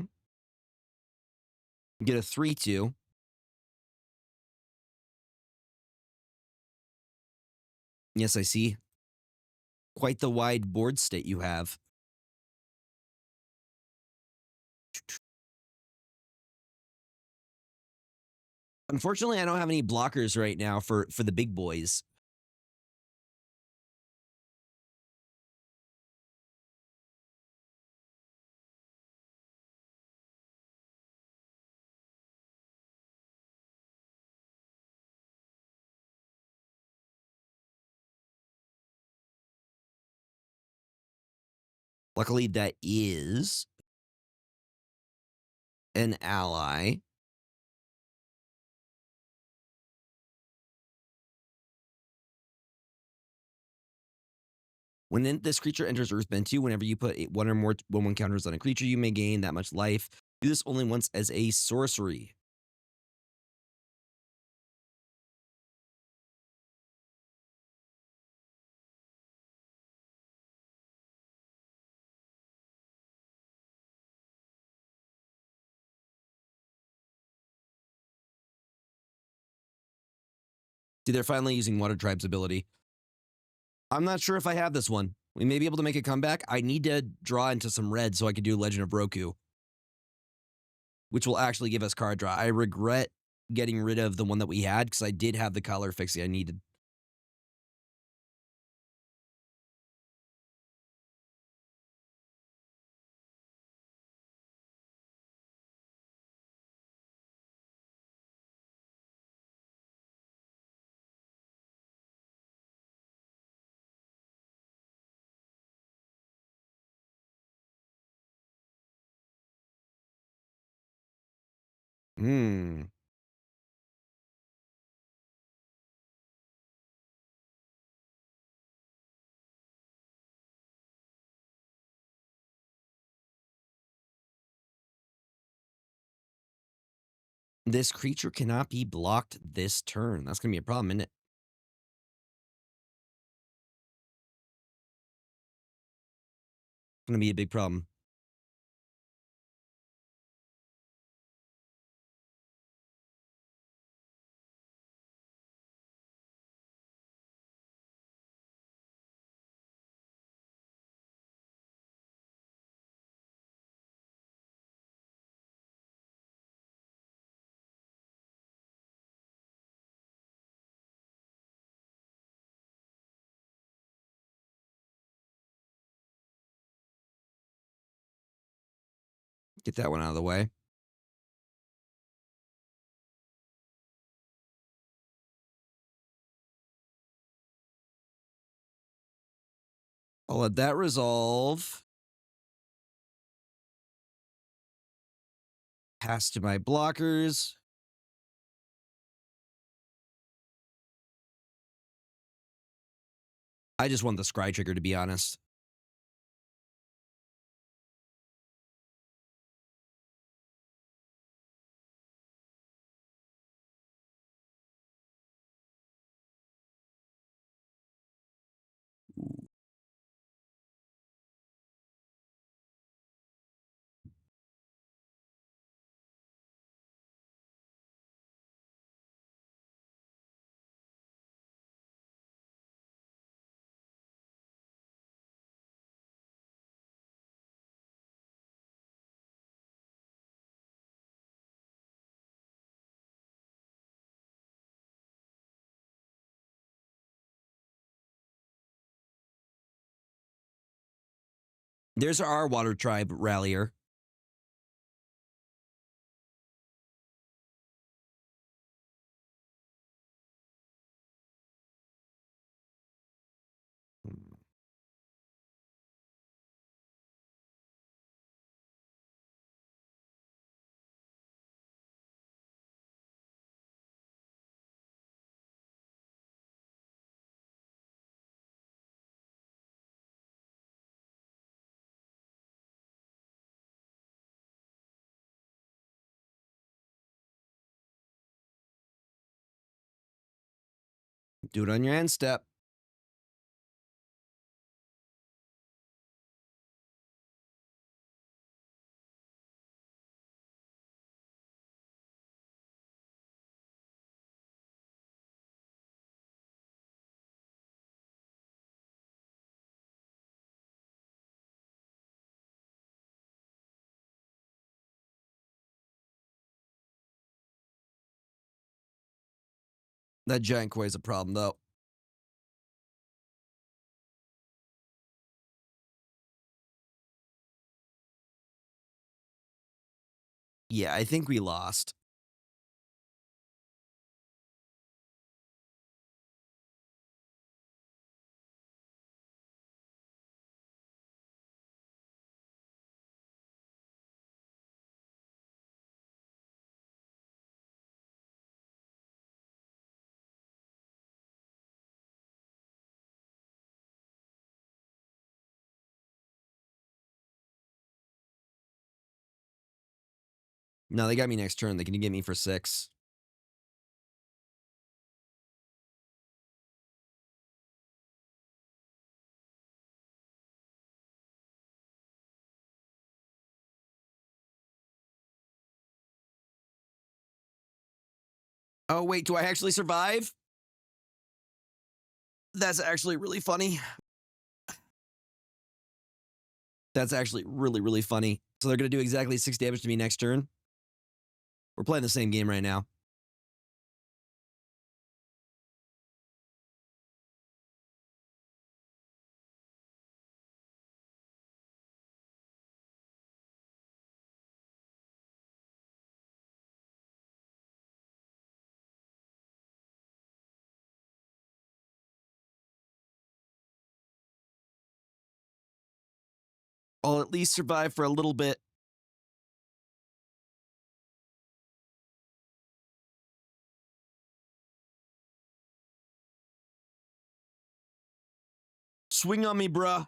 Get a 3/2. Yes, I see. Quite the wide board state you have. Unfortunately, I don't have any blockers right now for the big boys. Luckily, that is an ally. When this creature enters Earthbend 2, whenever you put one or more 1/1 counters on a creature, you may gain that much life. Do this only once as a sorcery. See, they're finally using Water Tribe's ability. I'm not sure if I have this one. We may be able to make a comeback. I need to draw into some red so I can do Legend of Roku, which will actually give us card draw. I regret getting rid of the one that we had because I did have the color fixing I needed. Hmm. This creature cannot be blocked this turn. That's going to be a problem, isn't it? Going to be a big problem. Get that one out of the way. I'll let that resolve. Pass to my blockers. I just want the scry trigger, to be honest. There's our Water Tribe rallier. Do it on your end step. That giant koi is a problem, though. Yeah, I think we lost. No, they got me next turn. They can get me for 6. Oh, wait, do I actually survive? That's actually really funny. That's actually really, really funny. So they're going to do exactly 6 damage to me next turn. We're playing the same game right now. I'll at least survive for a little bit. Swing on me, bruh.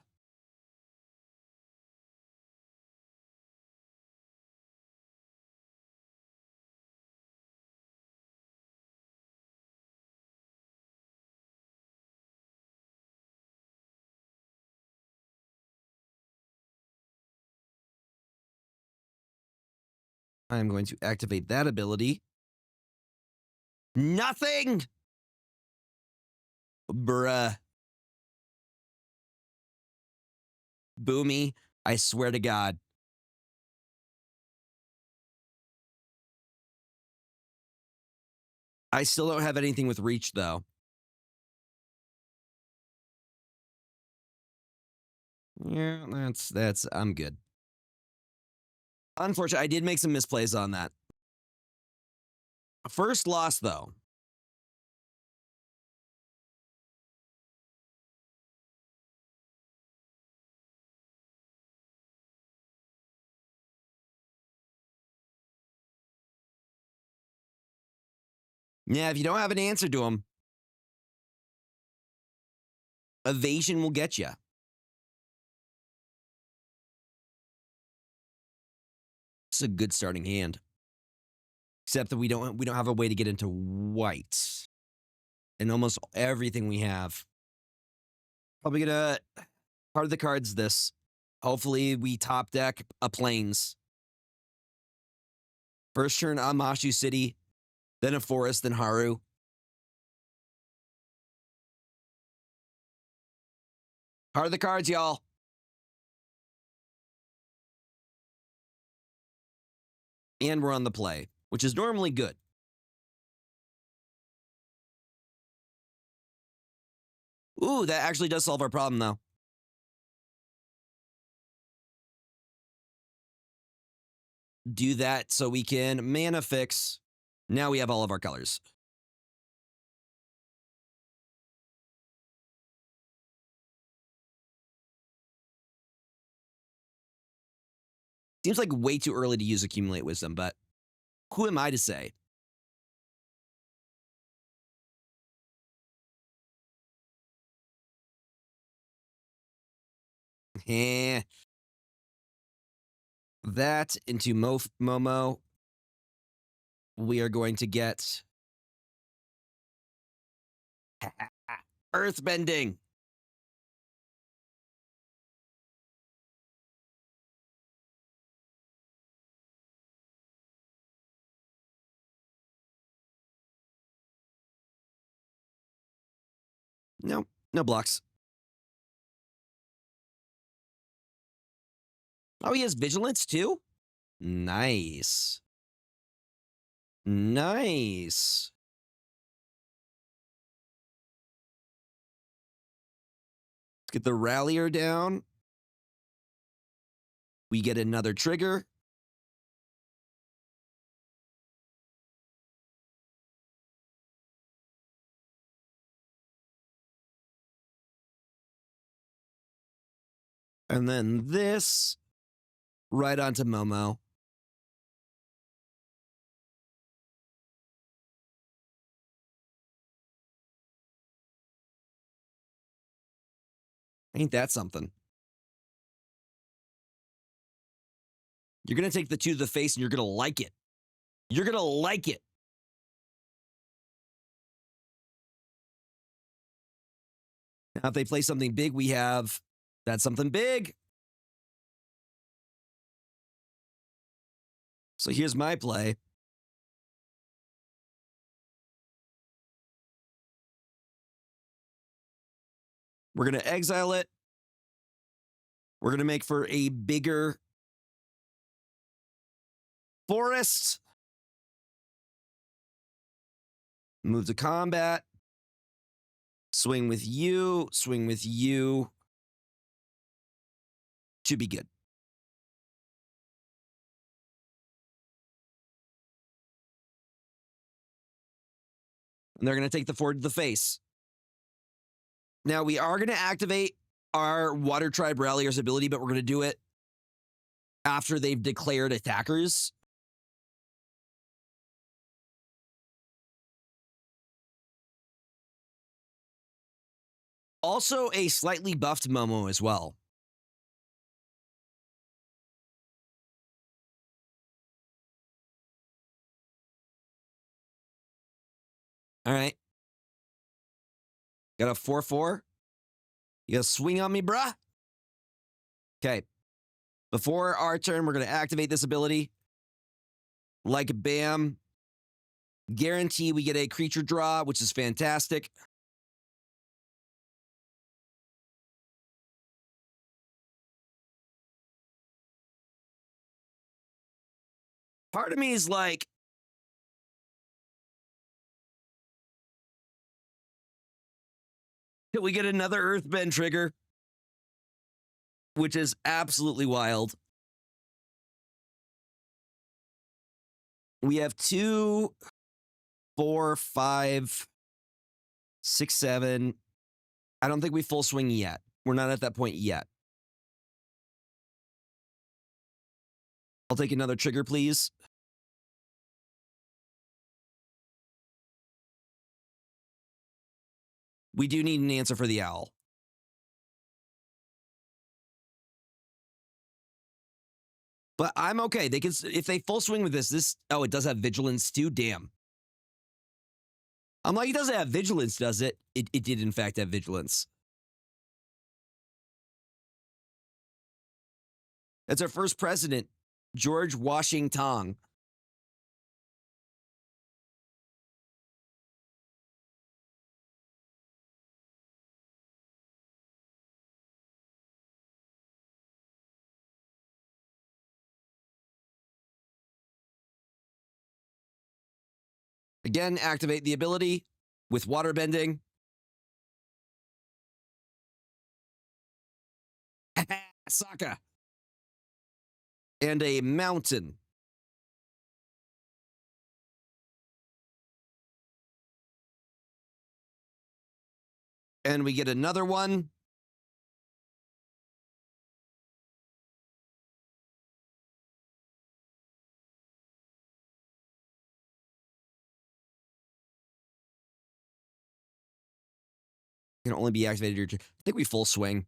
I'm going to activate that ability. Nothing! Bruh. Boomy, I swear to God. I still don't have anything with reach, though. Yeah, I'm good. Unfortunately, I did make some misplays on that. First loss, though. Yeah, if you don't have an answer to them, Evasion will get you. It's a good starting hand. Except that we don't have a way to get into white. And almost everything we have. Probably gonna part of the cards this. Hopefully we top deck a plains. First turn Amashu City, then a forest, then Haru. Part of the cards, y'all. And we're on the play, which is normally good. Ooh, that actually does solve our problem, though. Do that so we can mana fix. Now we have all of our colors. Seems like way too early to use Accumulate Wisdom, but who am I to say? Eh. That into Momo. We are going to get Earthbending. No, no blocks. Oh, he has Vigilance too? Nice. Nice. Let's get the Rallier down. We get another trigger. And then this right onto Momo. Ain't that something? You're going to take the 2 to the face and you're going to like it. You're going to like it. Now, if they play something big, we have that's something big. So here's my play. We're going to exile it. We're going to make for a bigger forest. Move to combat. Swing with you. Swing with you. Should be good. And they're going to take the 4 to the face. Now, we are going to activate our Water Tribe Rallier's ability, but we're going to do it after they've declared attackers. Also, a slightly buffed Momo as well. All right. Got a 4/4. You got to swing on me, bruh? Okay. Before our turn, we're going to activate this ability. Like bam. Guarantee we get a creature draw, which is fantastic. Part of me is like, can we get another Earthbend trigger? Which is absolutely wild. We have 2, 4, 5, 6, 7. I don't think we full swing yet. We're not at that point yet. I'll take another trigger, please. We do need an answer for the owl. But I'm okay. They can if they full swing with this. Oh, it does have vigilance too. Damn. I'm like, it doesn't have vigilance, does it? It did in fact have vigilance. That's our first president, George Washington. Again, activate the ability with water bending. Sokka. And a mountain. And we get another one. Can only be activated. I think we full swing.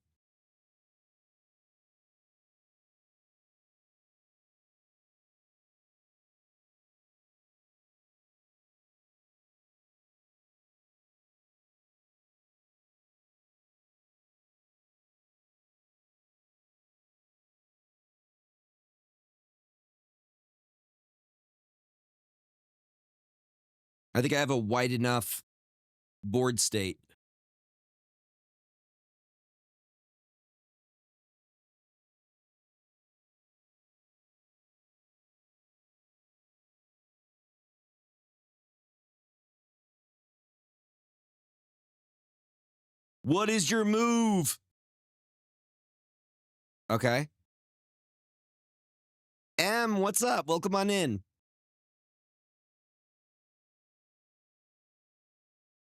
I think I have a wide enough board state. What is your move? Okay. M, what's up? Welcome on in.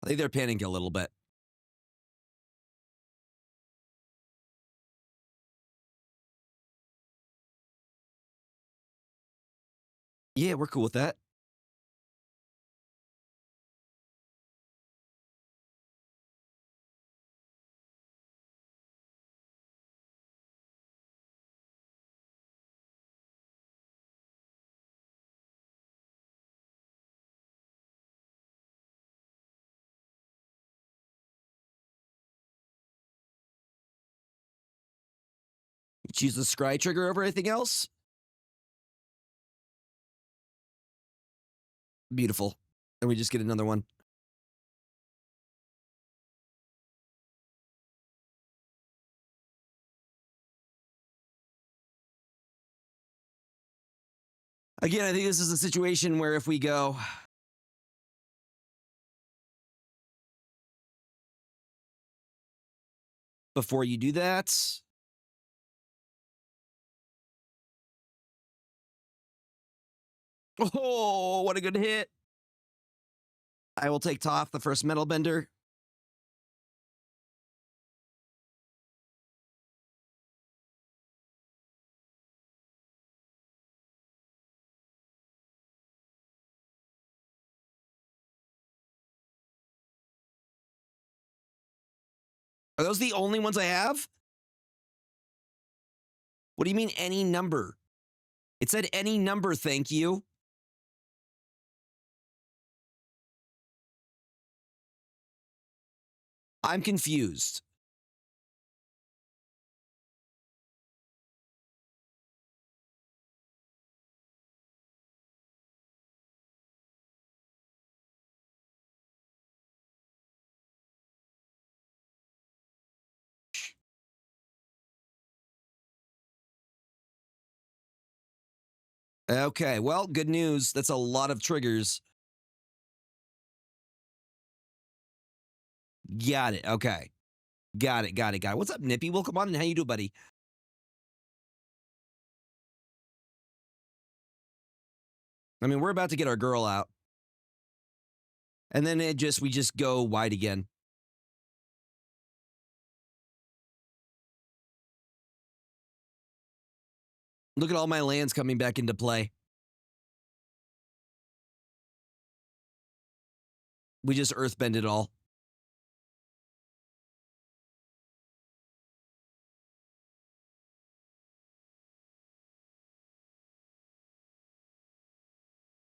I think they're panicking a little bit. Yeah, we're cool with that. You choose the scry trigger over anything else? Beautiful. And we just get another one. Again, I think this is a situation where if we go before you do that. Oh, what a good hit. I will take Toph, the first metal bender. Are those the only ones I have? What do you mean any number? It said any number, thank you. I'm confused. Okay, well, good news. That's a lot of triggers. Got it. Okay. Got it. What's up, Nippy? Welcome on. How you doing, buddy? I mean, we're about to get our girl out. And then we just go wide again. Look at all my lands coming back into play. We just earthbend it all.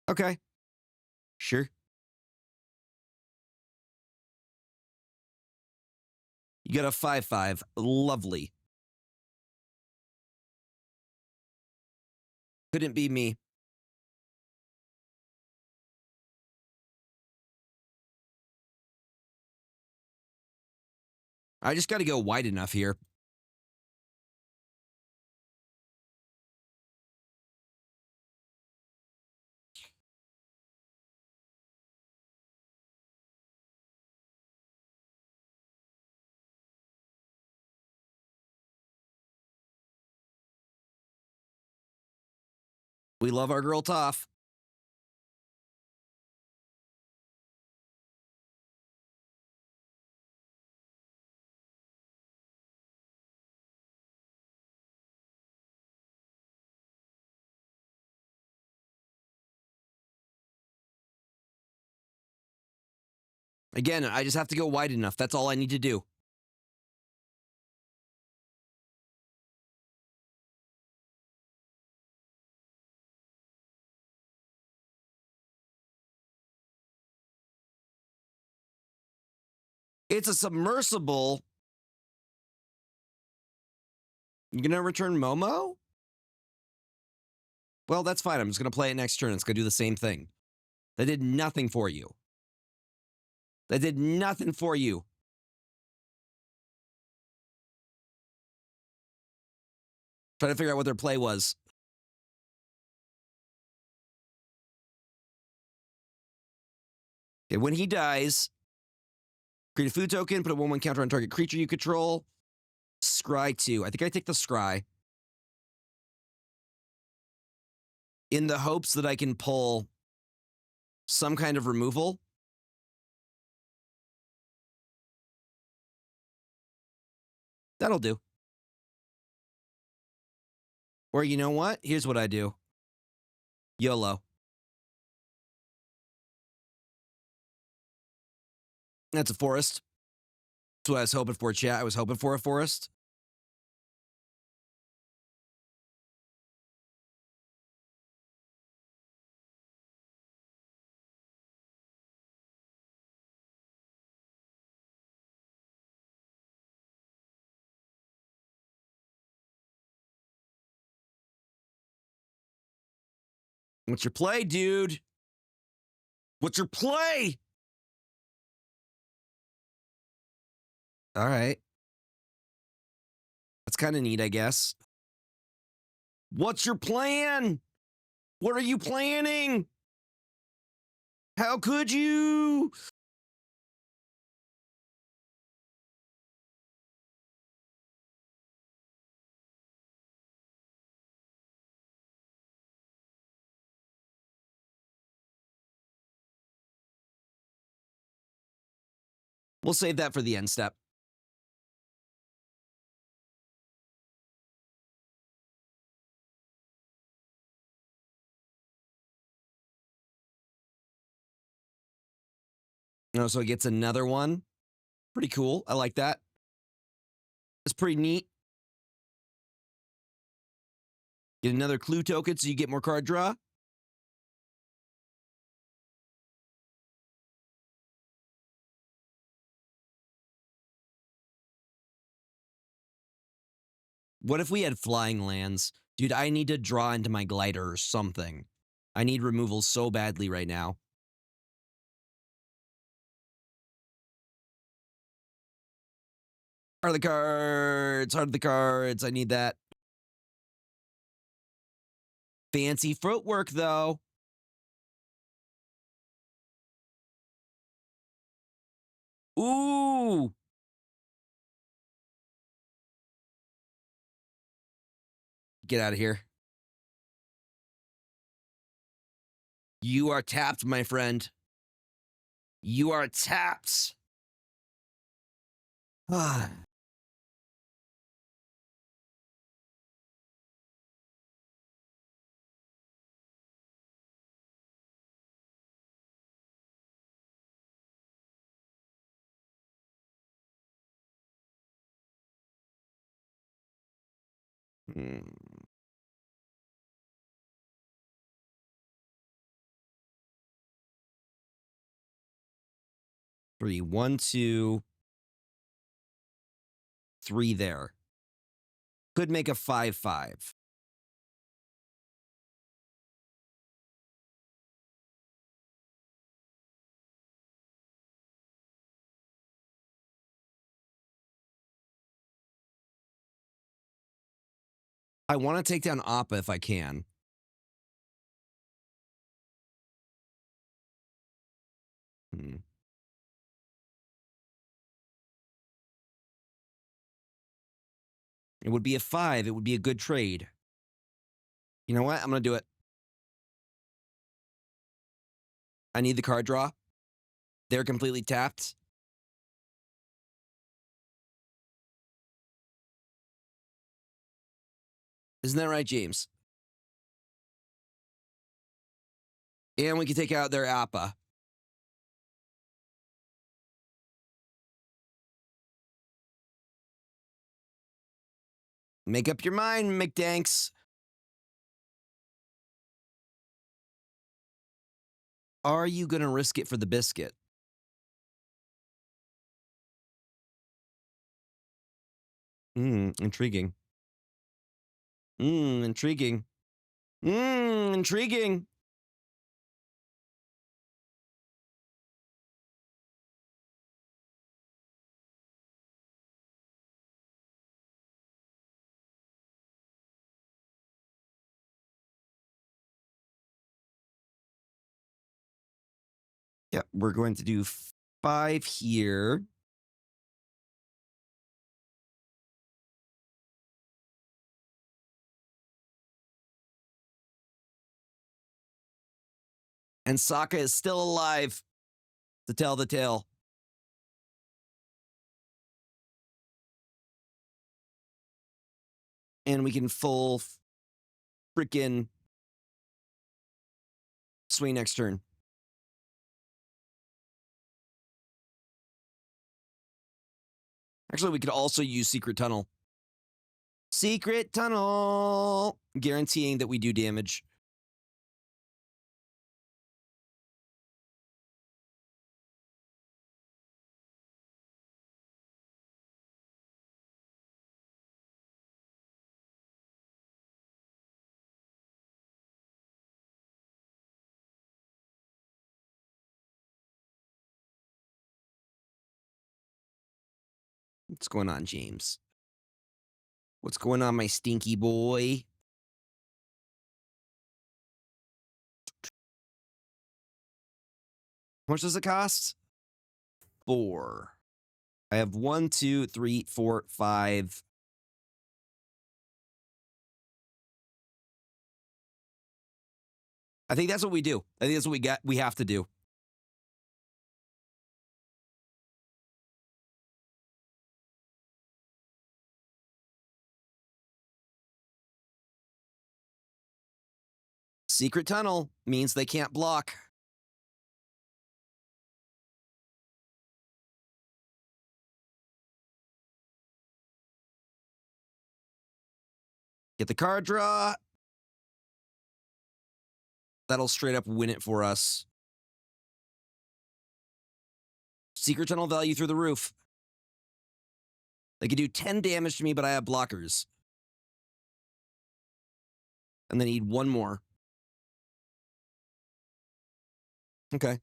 Okay. Sure. You got a 5/5. Lovely. Couldn't be me. I just got to go wide enough here. We love our girl Toph. Again, I just have to go wide enough. That's all I need to do. It's a submersible. You gonna return Momo? Well, that's fine. I'm just gonna play it next turn. It's gonna do the same thing. That did nothing for you. That did nothing for you. Trying to figure out what their play was. Okay, when he dies, create a food token, put a 1/1 counter on target creature you control. Scry 2. I think I take the Scry. In the hopes that I can pull some kind of removal. That'll do. Or you know what? Here's what I do. YOLO. That's a forest. That's what I was hoping for, chat. I was hoping for a forest. What's your play, dude? What's your play? All right. That's kind of neat, I guess. What's your plan? What are you planning? How could you? We'll save that for the end step. Oh, so it gets another one. Pretty cool. I like that. It's pretty neat. Get another clue token so you get more card draw. What if we had flying lands? Dude, I need to draw into my glider or something. I need removal so badly right now. Heart of the cards. Heart of the cards. I need that. Fancy footwork, though. Ooh. Get out of here. You are tapped, my friend. You are tapped. Ah. Hmm. 3. 1, 2, 3 there. Could make a 5-5. I want to take down Appa if I can. It would be a 5. It would be a good trade. You know what? I'm going to do it. I need the card draw. They're completely tapped. Isn't that right, James? And we can take out their Appa. Make up your mind, McDanks. Are you going to risk it for the biscuit? Intriguing. Intriguing. Intriguing. Yeah, we're going to do 5 here. And Sokka is still alive to tell the tale. And we can full freaking swing next turn. Actually, we could also use Secret Tunnel. Secret Tunnel! Guaranteeing that we do damage. What's going on, James? What's going on, my stinky boy? How much does it cost? 4. I have 1, 2, 3, 4, 5. I think that's what we do. I think that's what we have to do. Secret Tunnel means they can't block. Get the card draw. That'll straight up win it for us. Secret Tunnel value through the roof. They could do 10 damage to me, but I have blockers. And they need 1 more. Okay.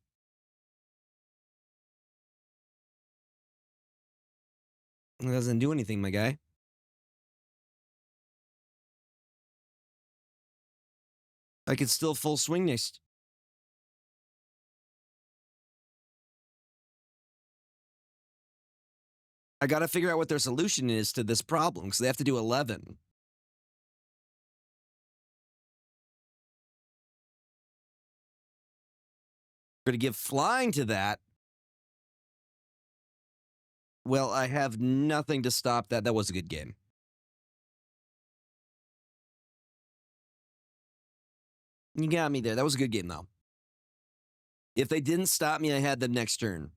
It doesn't do anything, my guy. I could still full swing next. I got to figure out what their solution is to this problem, because they have to do 11. Going to give flying to that. Well, I have nothing to stop that. That was a good game. You got me there. That was a good game, though. If they didn't stop me, I had them next turn.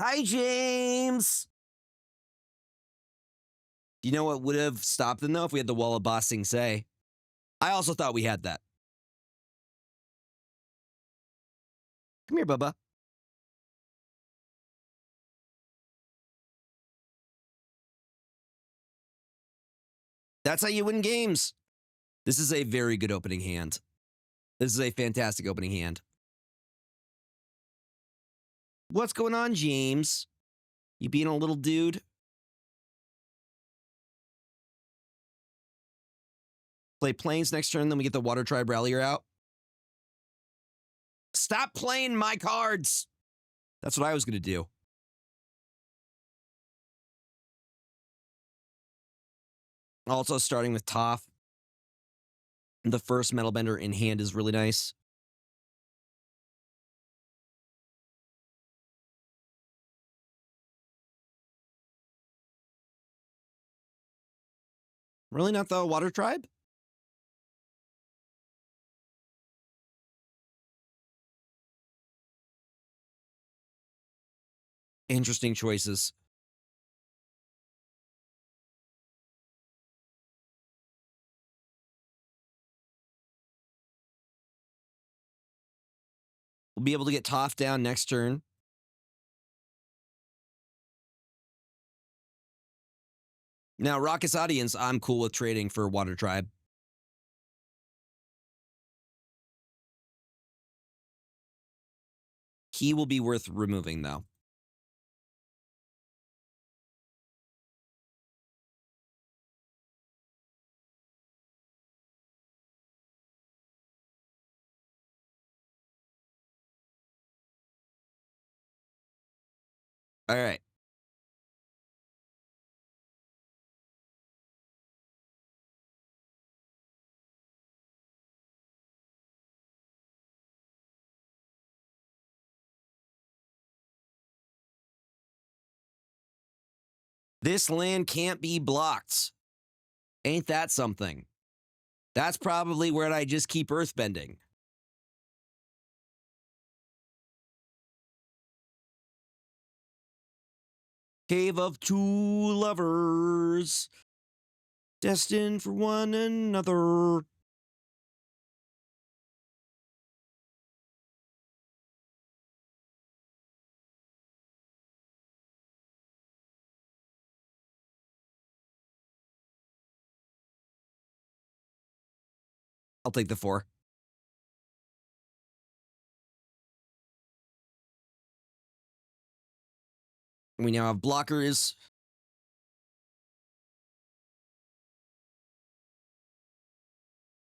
Hi, James! Do you know what would have stopped them, though, if we had the Wall of Ba Sing Se? I also thought we had that. Come here, Bubba. That's how you win games. This is a very good opening hand. This is a fantastic opening hand. What's going on, James? You being a little dude? Play Plains next turn, then we get the Water Tribe Rallier out. Stop playing my cards! That's what I was going to do. Also, starting with Toph. The first Metal Bender in hand is really nice. Really not the Water Tribe? Interesting choices. We'll be able to get Toph down next turn. Now, Raucous Audience, I'm cool with trading for Water Tribe. He will be worth removing, though. All right. This land can't be blocked. Ain't that something? That's probably where I just keep earthbending. Cave of Two Lovers, destined for one another. I'll take the 4. We now have blockers.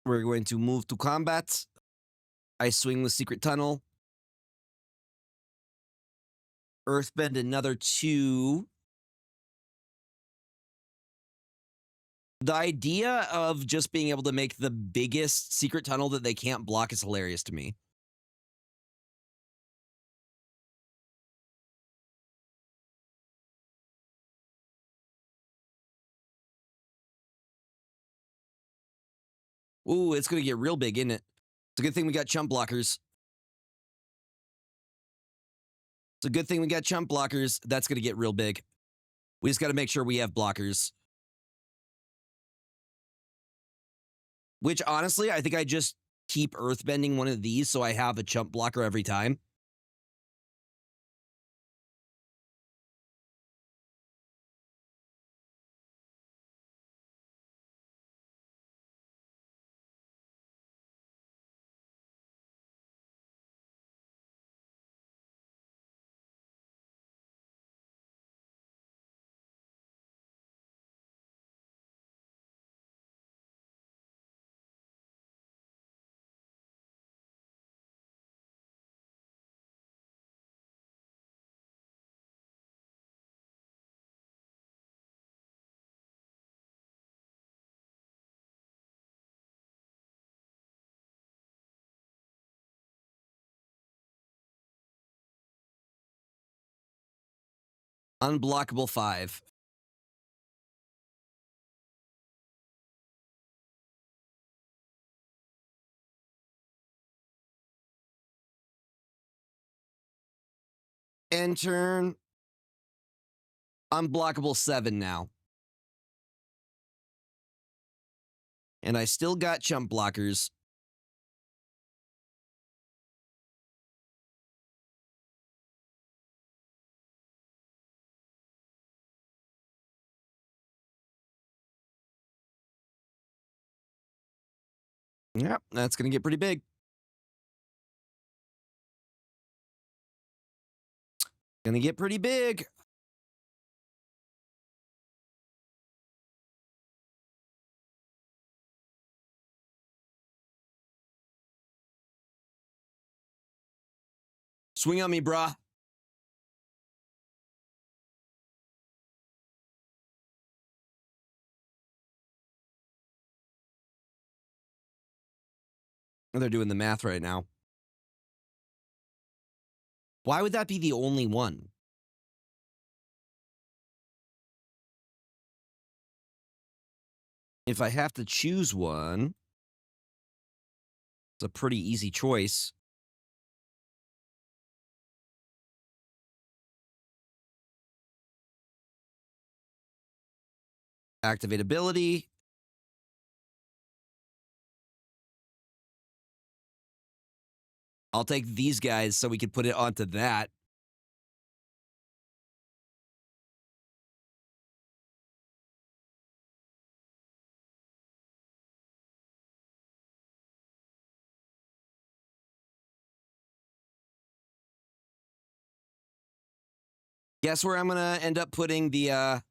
We're going to move to combat. I swing with Secret Tunnel. Earthbend another 2. The idea of just being able to make the biggest Secret Tunnel that they can't block is hilarious to me. Ooh, it's going to get real big, isn't it? It's a good thing we got chump blockers. It's a good thing we got chump blockers. That's going to get real big. We just got to make sure we have blockers. Which, honestly, I think I just keep earthbending one of these so I have a chump blocker every time. Unblockable 5. End turn. Unblockable 7 now. And I still got chump blockers. Yeah, that's going to get pretty big. Going to get pretty big. Swing on me, brah. They're doing the math right now. Why would that be the only one? If I have to choose one, it's a pretty easy choice. Activate ability. I'll take these guys so we can put it onto that. Guess where I'm gonna end up putting the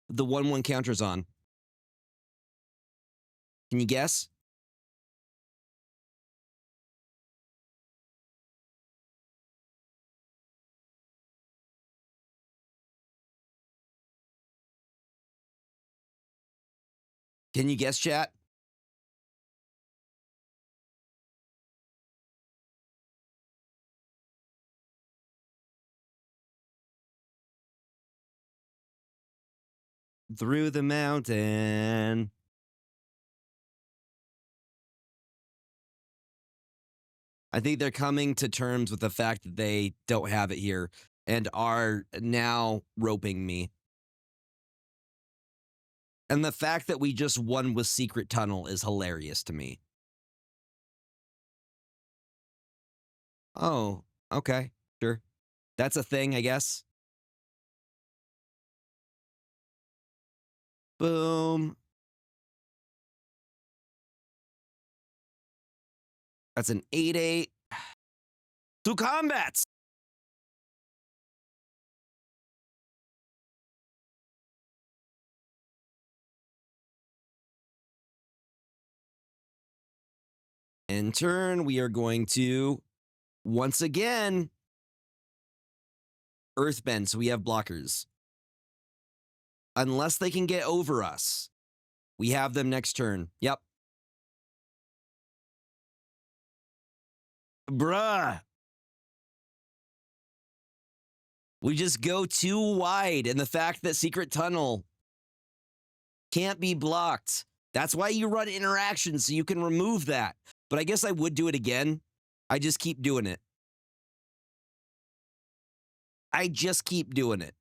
1/1 counters on? Can you guess? Can you guess, chat? Through the mountain. I think they're coming to terms with the fact that they don't have it here and are now roping me. And the fact that we just won with Secret Tunnel is hilarious to me. Oh, okay, sure. That's a thing, I guess. Boom. That's an 8/8. To combats! In turn, we are going to, once again, Earthbend, so we have blockers. Unless they can get over us, we have them next turn. Yep. Bruh. We just go too wide, and the fact that Secret Tunnel can't be blocked. That's why you run interactions, so you can remove that. But I guess I would do it again. I just keep doing it. I just keep doing it.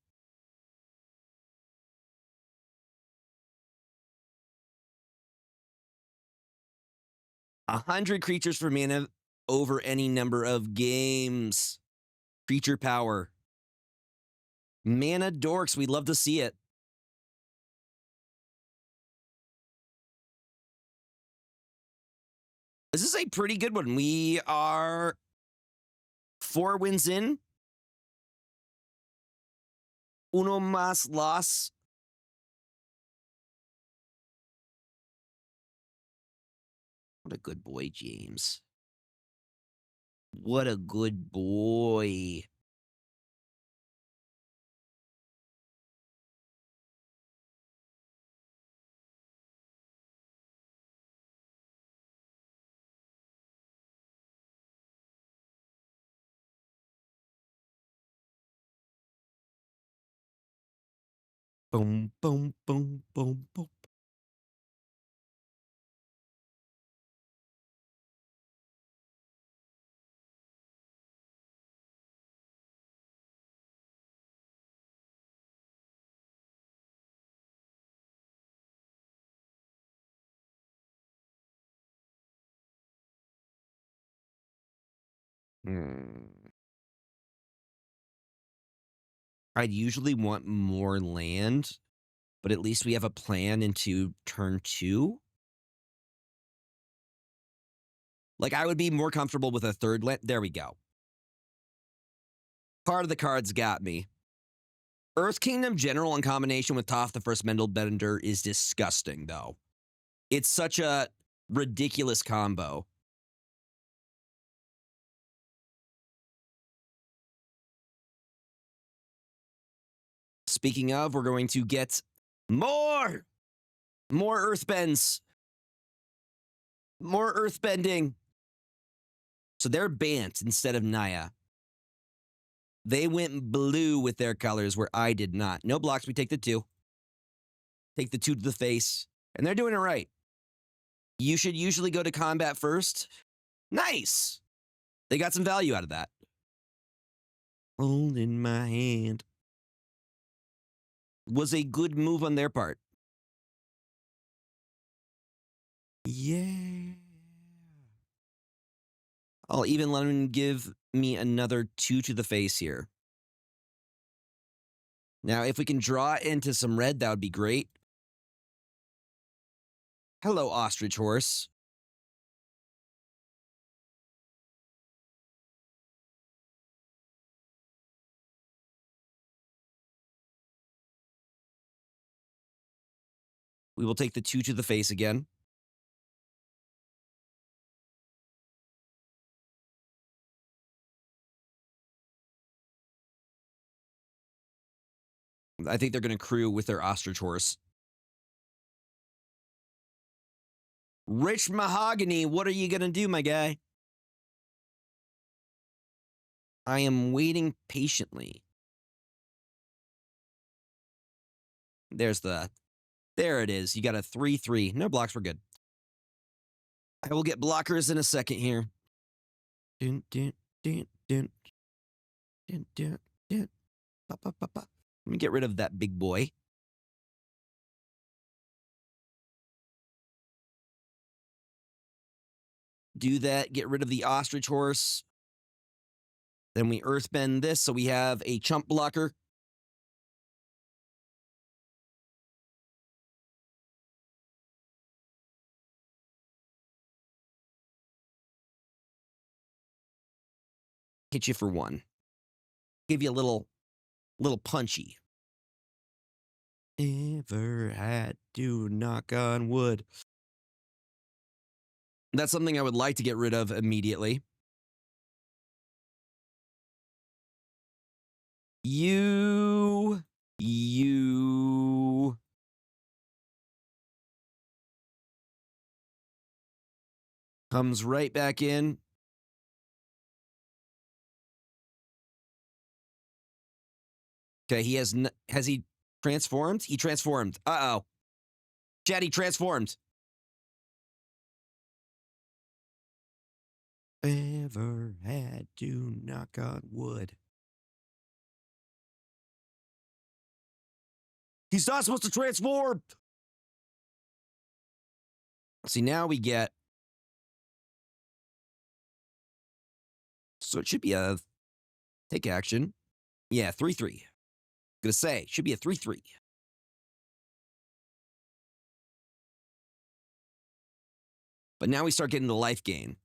A 100 creatures for mana over any number of games. Creature power. Mana dorks, we'd love to see it. This is a pretty good one. We are 4 wins in. Uno más loss. What a good boy, James. What a good boy. Boom, boom, boom, boom, boom. I'd usually want more land, but at least we have a plan into turn 2. Like, I would be more comfortable with a third land. There we go. Part of the cards got me. Earth Kingdom General in combination with Toph the First Mendel Bender is disgusting, though. It's such a ridiculous combo. Speaking of, we're going to get more Earthbends. More Earthbending. So they're Bant instead of Naya. They went blue with their colors where I did not. No blocks, we take the 2. Take the 2 to the face. And they're doing it right. You should usually go to combat first. Nice! They got some value out of that. Holding my hand. Was a good move on their part. Yeah. I'll even let him give me another 2 to the face here. Now, if we can draw into some red, that would be great. Hello, Ostrich Horse. We will take the 2 to the face again. I think they're going to crew with their Ostrich Horse. Rich Mahogany, what are you going to do, my guy? I am waiting patiently. There it is. You got a 3/3. No blocks, we're good. I will get blockers in a second here. Dun, dun, dun, dun. Dun, dun, dun. Ba, ba, ba, ba. Let me get rid of that big boy. Do that, get rid of the Ostrich Horse. Then we Earthbend this, so we have a chump blocker. Hit you for 1. Give you a little punchy. Ever had to knock on wood. That's something I would like to get rid of immediately. You comes right back in. Okay, has he transformed? He transformed. Uh-oh. Chat, he transformed. Ever had to knock on wood. He's not supposed to transform. See, now we get... So it should be a take action. Yeah, 3/3. Gonna say, should be a 3/3. But now we start getting the life gain.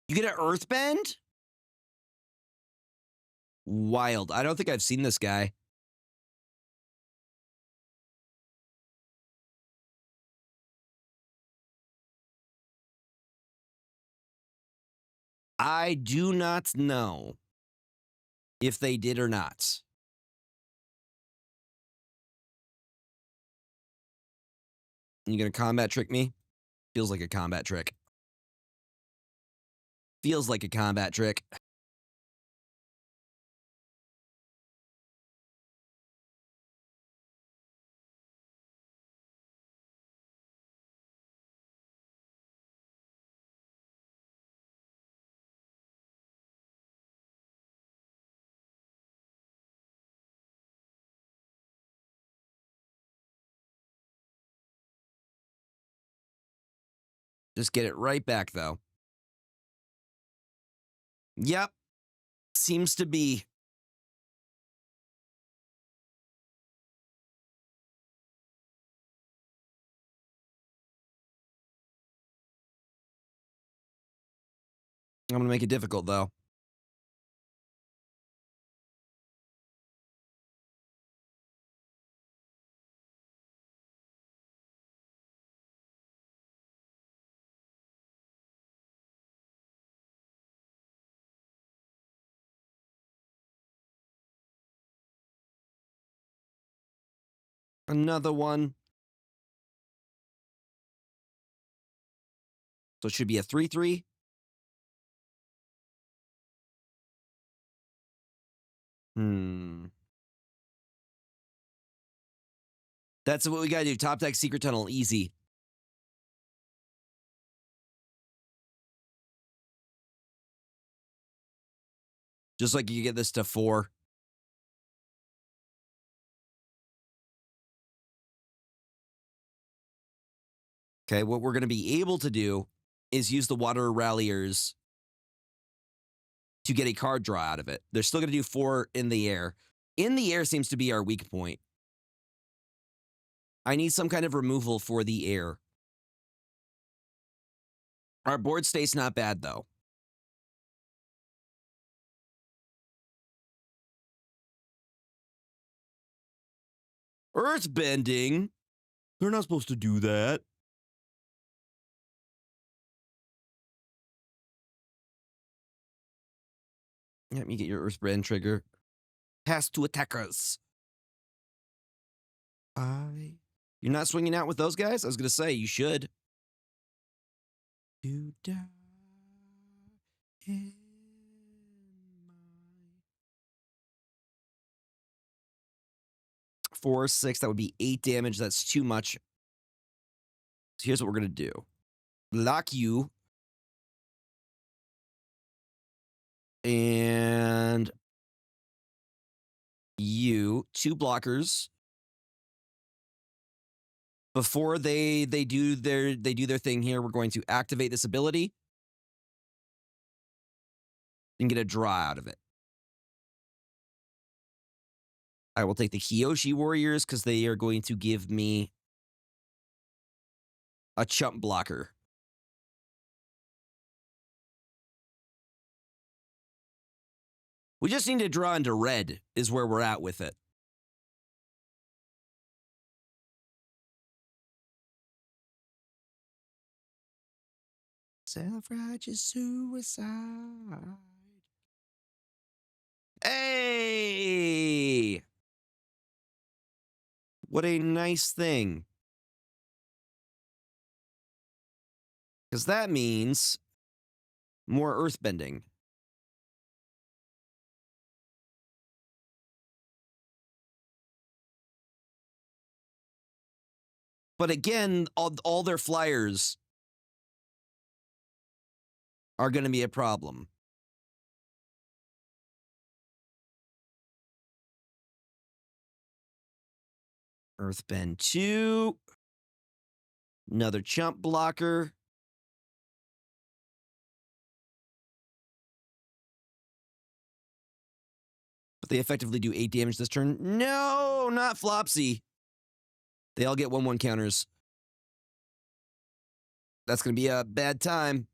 You get an Earthbend? Wild. I don't think I've seen this guy. I do not know if they did or not. You gonna combat trick me? Feels like a combat trick. Feels like a combat trick. Just get it right back, though. Yep. Seems to be. I'm going to make it difficult, though. Another one. So it should be a 3-3. That's what we gotta do. Top deck, secret tunnel, easy. Just like you get this to 4. Okay, what we're gonna be able to do is use the water ralliers to get a card draw out of it. They're still gonna do 4 in the air. In the air seems to be our weak point. I need some kind of removal for the air. Our board state's not bad, though. Earthbending? They're not supposed to do that. Let me get your Earthbend trigger. Pass to attackers. You're not swinging out with those guys? I was going to say, you should. To die in my 4, 6, that would be 8 damage. That's too much. So here's what we're going to do. Block you. And you. 2 blockers. Before they do their thing here, we're going to activate this ability and get a draw out of it. I will take the Kyoshi Warriors because they are going to give me a chump blocker. We just need to draw into red is where we're at with it. Self-righteous suicide. Hey! What a nice thing. Because that means more earthbending. But again, all their flyers are going to be a problem. Earthbend 2. Another chump blocker. But they effectively do 8 damage this turn. No, not Flopsy. They all get 1/1 counters. That's going to be a bad time.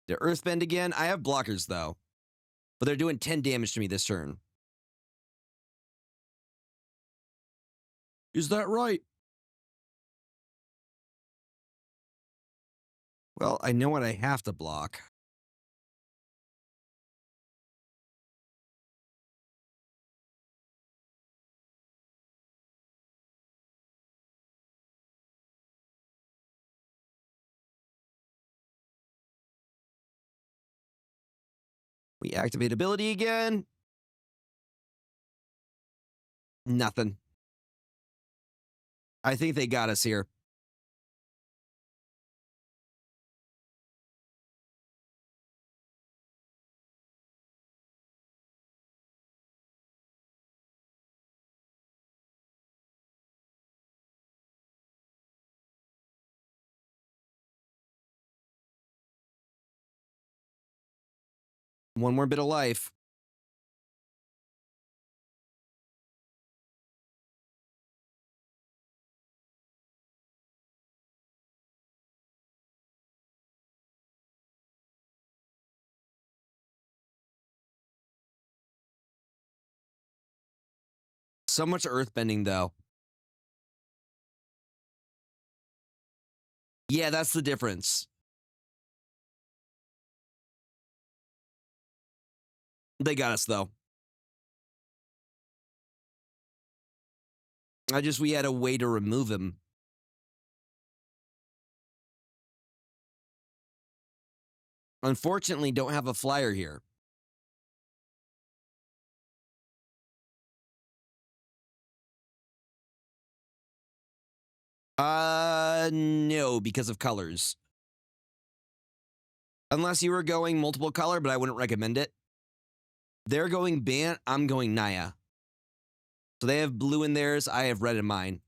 They're Earthbend again. I have blockers, though. But they're doing 10 damage to me this turn. Is that right? Well, I know what I have to block. We activate ability again. Nothing. I think they got us here. One more bit of life. So much earthbending, though. Yeah, that's the difference. They got us, though. We had a way to remove him. Unfortunately, don't have a flyer here. No, because of colors. Unless you were going multiple color, but I wouldn't recommend it. They're going Bant, I'm going Naya. So they have blue in theirs, I have red in mine.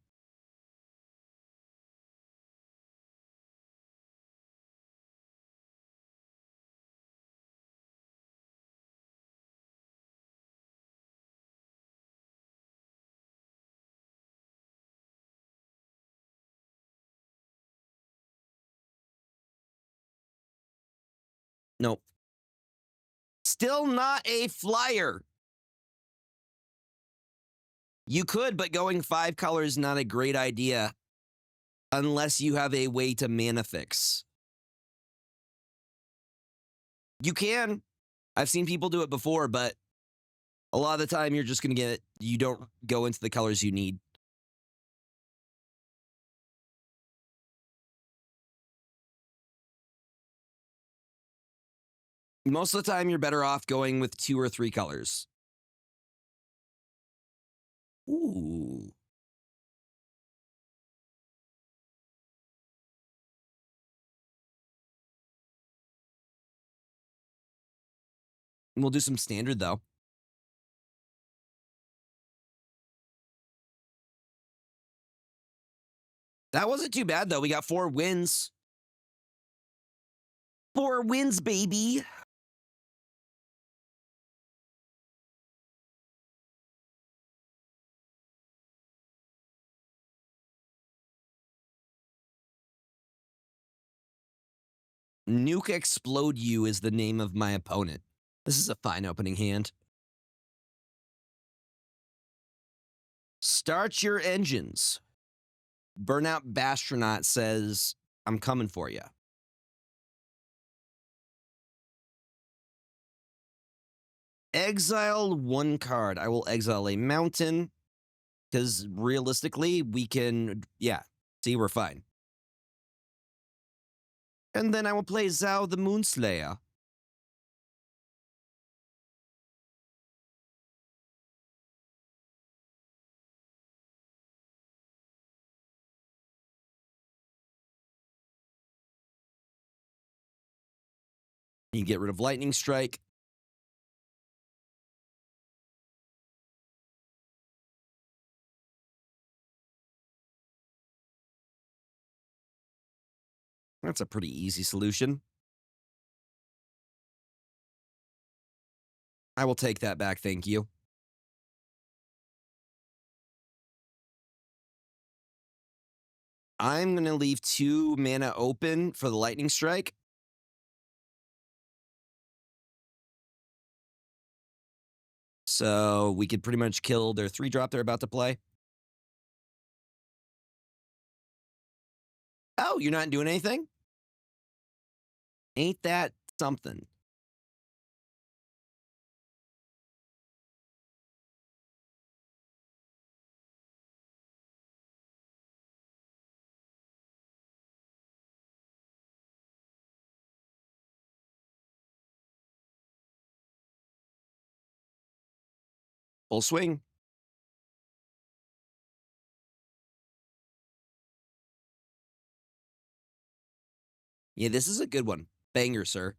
Nope. Still not a flyer. You could, but going 5 colors is not a great idea unless you have a way to mana fix. You can. I've seen people do it before, but a lot of the time you're just going to you don't go into the colors you need. Most of the time you're better off going with 2 or 3 colors. Ooh. We'll do some standard, though. That wasn't too bad, though. We got 4 wins. 4 wins, baby. Nuke Explode You is the name of my opponent. This is a fine opening hand. Start your engines. Burnout Bastronaut says, I'm coming for you. Exile 1 card. I will exile a mountain because realistically, we can, see, we're fine. And then I will play Zhao the Moonslayer. You get rid of Lightning Strike. That's a pretty easy solution. I will take that back, thank you. I'm going to leave 2 mana open for the Lightning Strike. So we could pretty much kill their 3-drop they're about to play. Oh, you're not doing anything? Ain't that something? Full swing. Yeah, this is a good one. Banger, sir.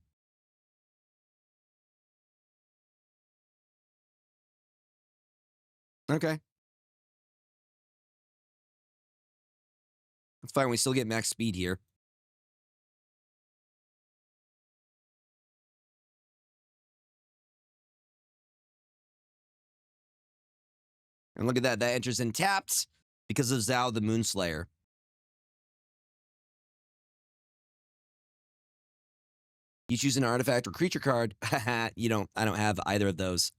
Okay. That's fine. We still get max speed here. And look at that. That enters in tapped because of Zhao the Moonslayer. You choose an artifact or creature card. You don't. I don't have either of those.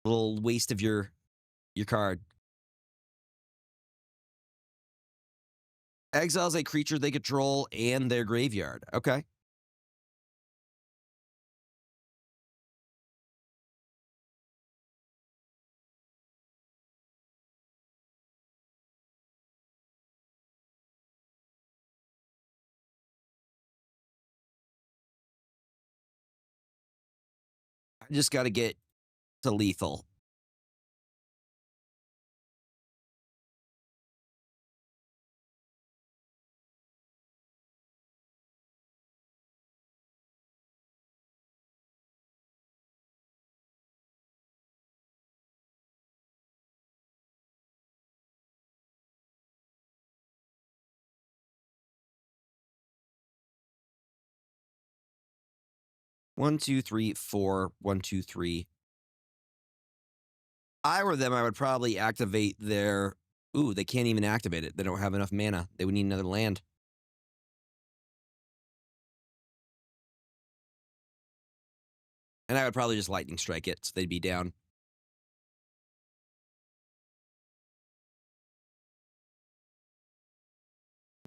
Little waste of your card. Exiles a creature they control and their graveyard. Okay. I just got to get to lethal. One, two, three, four. 1, 2, 3. I were them, I would probably activate their... Ooh, they can't even activate it. They don't have enough mana. They would need another land. And I would probably just lightning strike it, so they'd be down.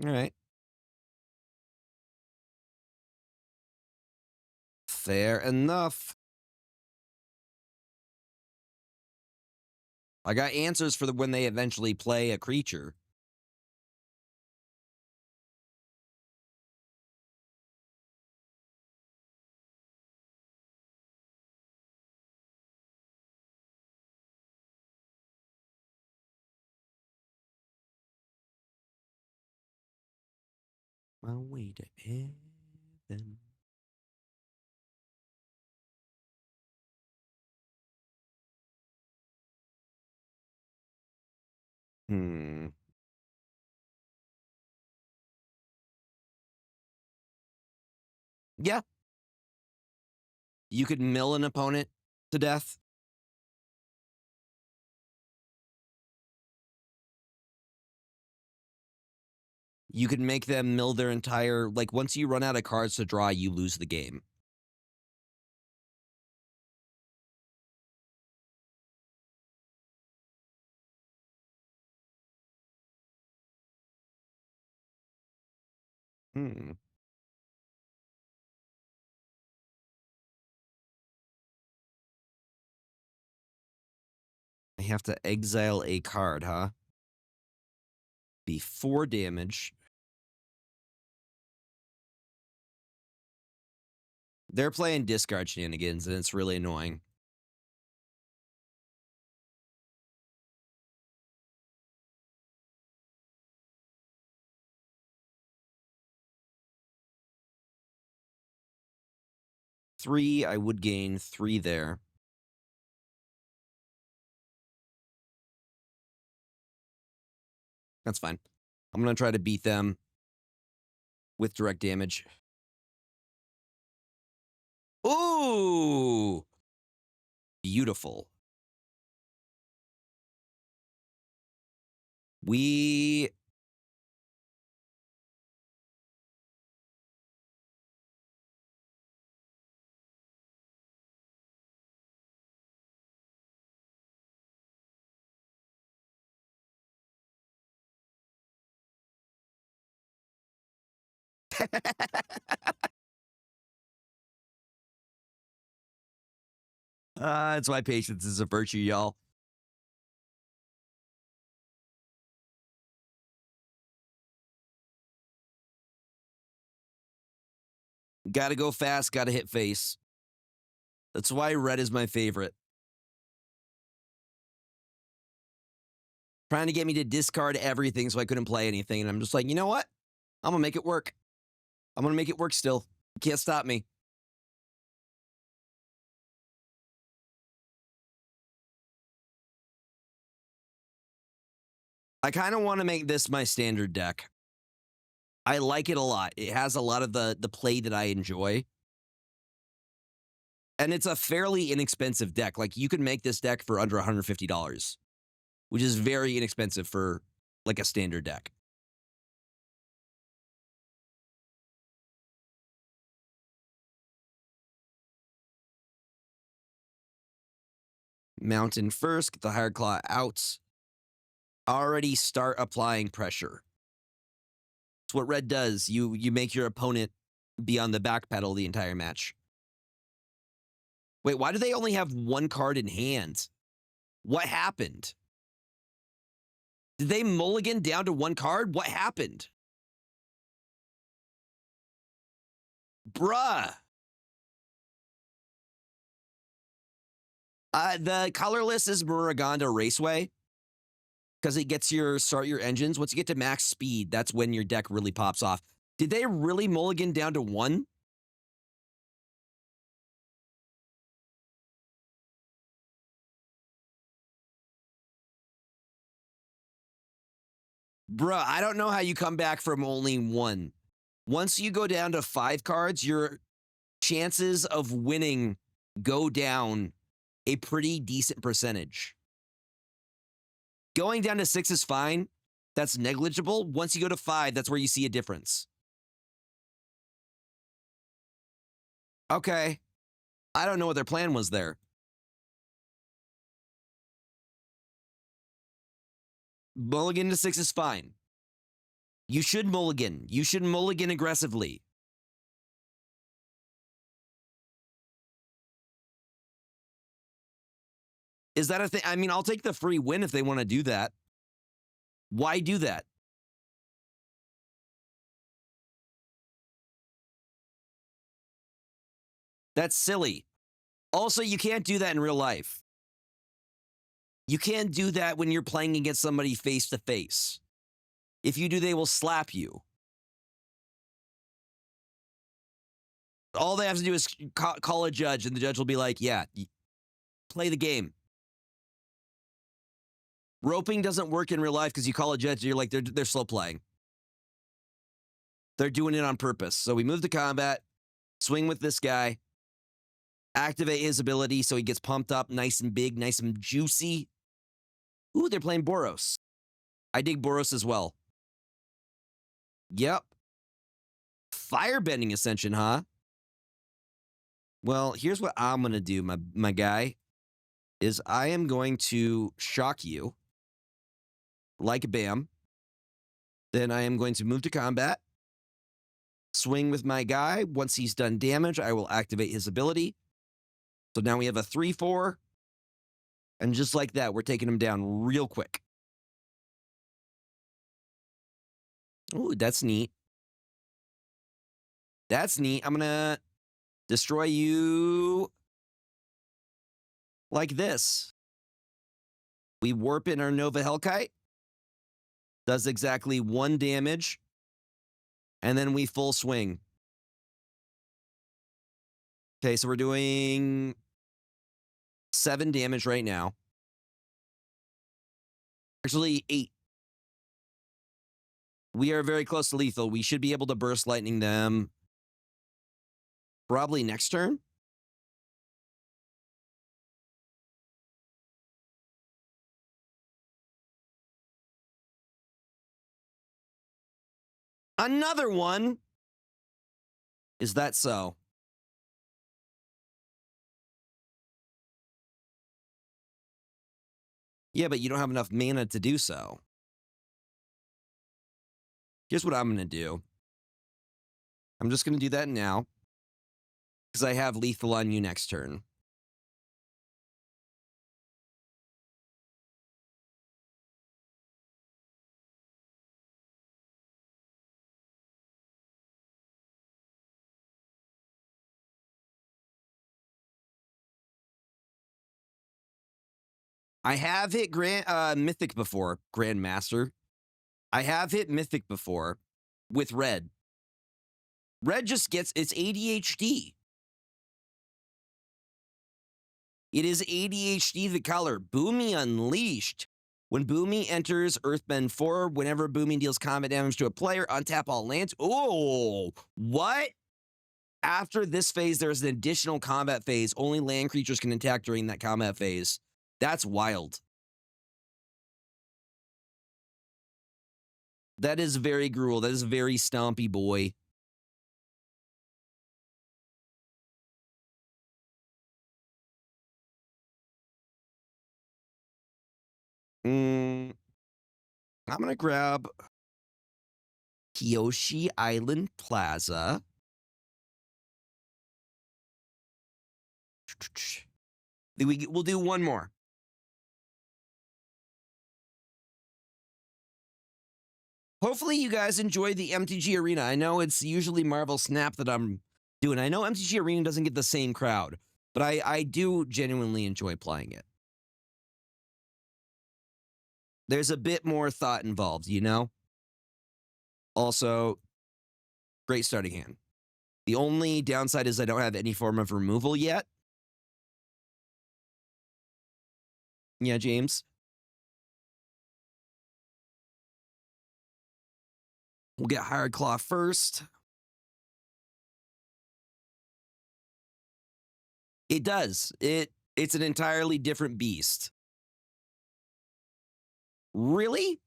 All right. Fair enough. I got answers for when they eventually play a creature. My way to heaven. Yeah. You could mill an opponent to death. You could make them mill their entire... Like, once you run out of cards to draw, you lose the game. I have to exile a card, huh? Be 4 damage. They're playing discard shenanigans, and it's really annoying. Three, I would gain 3 there. That's fine. I'm going to try to beat them with direct damage. Ooh! Beautiful. We... That's why patience is a virtue, y'all. Gotta go fast, gotta hit face. That's why red is my favorite. Trying to get me to discard everything so I couldn't play anything, and I'm just like, you know what? I'm gonna make it work. I'm gonna make it work still. You can't stop me. I kind of want to make this my standard deck. I like it a lot. It has a lot of the play that I enjoy. And it's a fairly inexpensive deck. Like, you can make this deck for under $150. which is very inexpensive for like a standard deck. Mountain first, get the Higher Claw out. Already start applying pressure. It's what red does. You make your opponent be on the back pedal the entire match. Wait, why do they only have one card in hand? What happened? Did they mulligan down to one card? What happened? Bruh. The colorless is Muruganda Raceway because it gets your start your engines. Once you get to max speed, that's when your deck really pops off. Did they really mulligan down to one? Bruh, I don't know how you come back from only one. Once you go down to 5 cards, your chances of winning go down a pretty decent percentage. Going down to 6 is fine. That's negligible. Once you go to 5, that's where you see a difference. Okay. I don't know what their plan was there. Mulligan to 6 is fine. You should mulligan. You should mulligan aggressively. Is that a thing? I mean, I'll take the free win if they want to do that. Why do that? That's silly. Also, you can't do that in real life. You can't do that when you're playing against somebody face to face. If you do, they will slap you. All they have to do is call a judge, and the judge will be like, yeah, play the game. Roping doesn't work in real life because you call a judge and you're like, they're slow playing. They're doing it on purpose. So we move to combat, swing with this guy, activate his ability so he gets pumped up nice and big, nice and juicy. Ooh, they're playing Boros. I dig Boros as well. Yep. Firebending Ascension, huh? Well, here's what I'm going to do, my guy, is I am going to shock you like Bam. Then I am going to move to combat, swing with my guy. Once he's done damage, I will activate his ability. So now we have a 3-4. And just like that, we're taking him down real quick. Ooh, that's neat. That's neat. I'm going to destroy you like this. We warp in our Nova Hellkite. Does exactly 1 damage. And then we full swing. Okay, so we're doing 7 damage right now. Actually, 8. We are very close to lethal. We should be able to burst lightning them probably next turn. Another one? Is that so? Yeah, but you don't have enough mana to do so. Here's what I'm going to do. I'm just going to do that now. Because I have lethal on you next turn. I have hit Mythic before, Grandmaster. I have hit Mythic before with red. Red just gets, it's ADHD. It is ADHD the color. Boomy Unleashed. When Boomy enters Earthbend 4, whenever Boomy deals combat damage to a player, untap all lands. Oh, what? After this phase, there's an additional combat phase. Only land creatures can attack during that combat phase. That's wild. That is very Gruel. That is very stompy boy. I'm going to grab Kyoshi Island Plaza. We'll do one more. Hopefully you guys enjoy the MTG Arena. I know it's usually Marvel Snap that I'm doing. I know MTG Arena doesn't get the same crowd, but I do genuinely enjoy playing it. There's a bit more thought involved, you know? Also, great starting hand. The only downside is I don't have any form of removal yet. Yeah, James? We'll get Hired Claw first. It does. It's an entirely different beast. Really?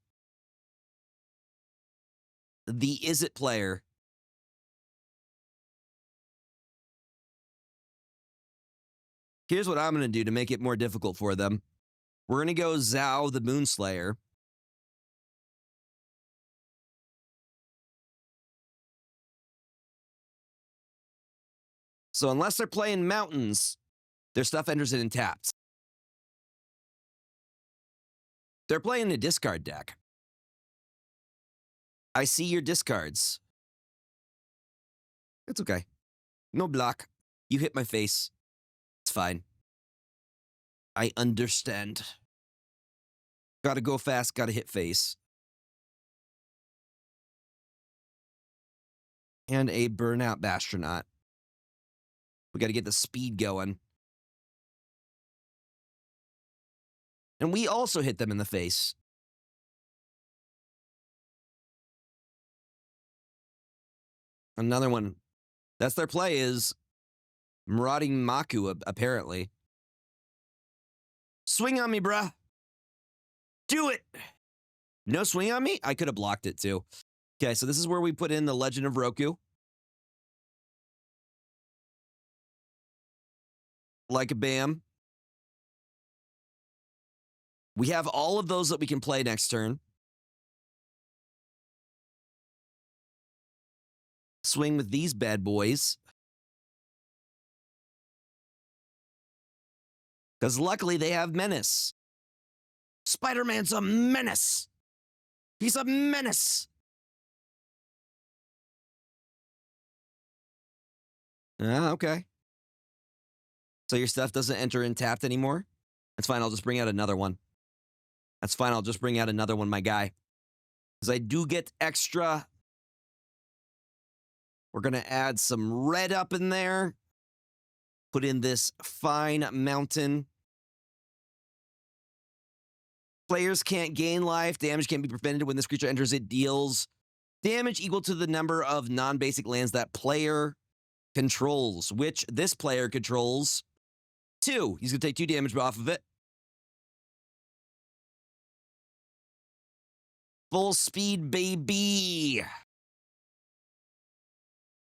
The Is It player. Here's what I'm going to do to make it more difficult for them. We're going to go Zhao the Moonslayer. So unless they're playing mountains, their stuff enters it in taps. They're playing a discard deck. I see your discards. It's okay. No block. You hit my face. It's fine. I understand. Gotta go fast, gotta hit face. And a Burnout Bastronaut. We gotta get the speed going. And we also hit them in the face. Another one. That's their play is Marauding Maku, apparently. Swing on me, bruh. Do it. No swing on me? I could have blocked it too. Okay, so this is where we put in the Legend of Roku. Like a bam. We have all of those that we can play next turn. Swing with these bad boys. Because luckily they have Menace. Spider-Man's a menace. He's a menace. Okay. So your stuff doesn't enter in tapped anymore? That's fine, I'll just bring out another one. That's fine, I'll just bring out another one, my guy. Because I do get extra. We're going to add some red up in there. Put in this fine mountain. Players can't gain life. Damage can't be prevented when this creature enters. It deals damage equal to the number of non-basic lands that player controls, which this player controls 2. He's going to take 2 damage off of it. Full speed, baby.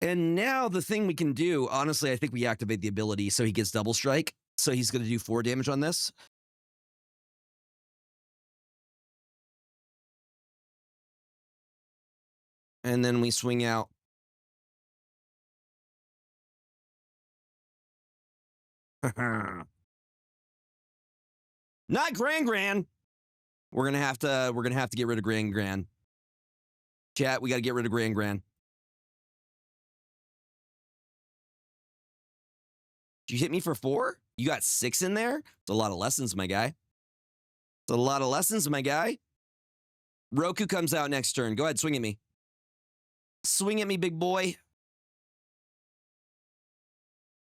And now the thing we can do, honestly, I think we activate the ability so he gets double strike. So he's going to do 4 damage on this. And then we swing out. Not Gran. We're gonna have to get rid of Gran. Chat, we gotta get rid of Gran. Did you hit me for 4? You got 6 in there? It's a lot of lessons, my guy. It's a lot of lessons, my guy. Roku comes out next turn. Go ahead, swing at me. Swing at me, big boy.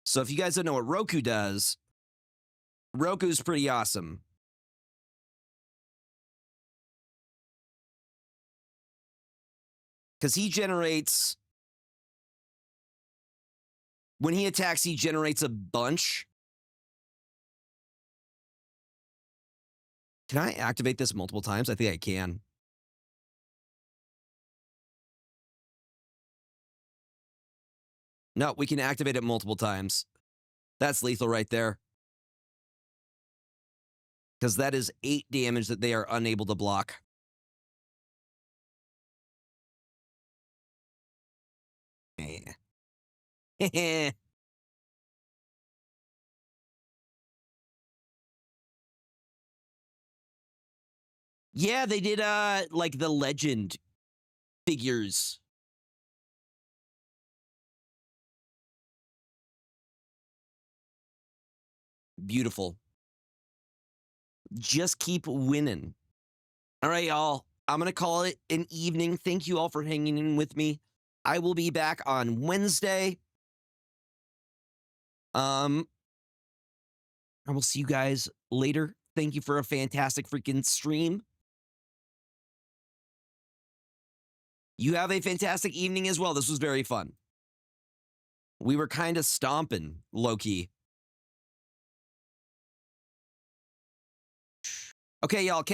So if you guys don't know what Roku does, Roku's pretty awesome. Because he generates... When he attacks, he generates a bunch. Can I activate this multiple times? I think I can. No, we can activate it multiple times. That's lethal right there. Because that is 8 damage that they are unable to block. Yeah, they did like the legend figures. Beautiful. Just keep winning. All right, y'all. I'm going to call it an evening. Thank you all for hanging in with me. I will be back on Wednesday. I will see you guys later. Thank you for a fantastic freaking stream. You have a fantastic evening as well. This was very fun. We were kind of stomping, low-key. Okay, y'all. Catch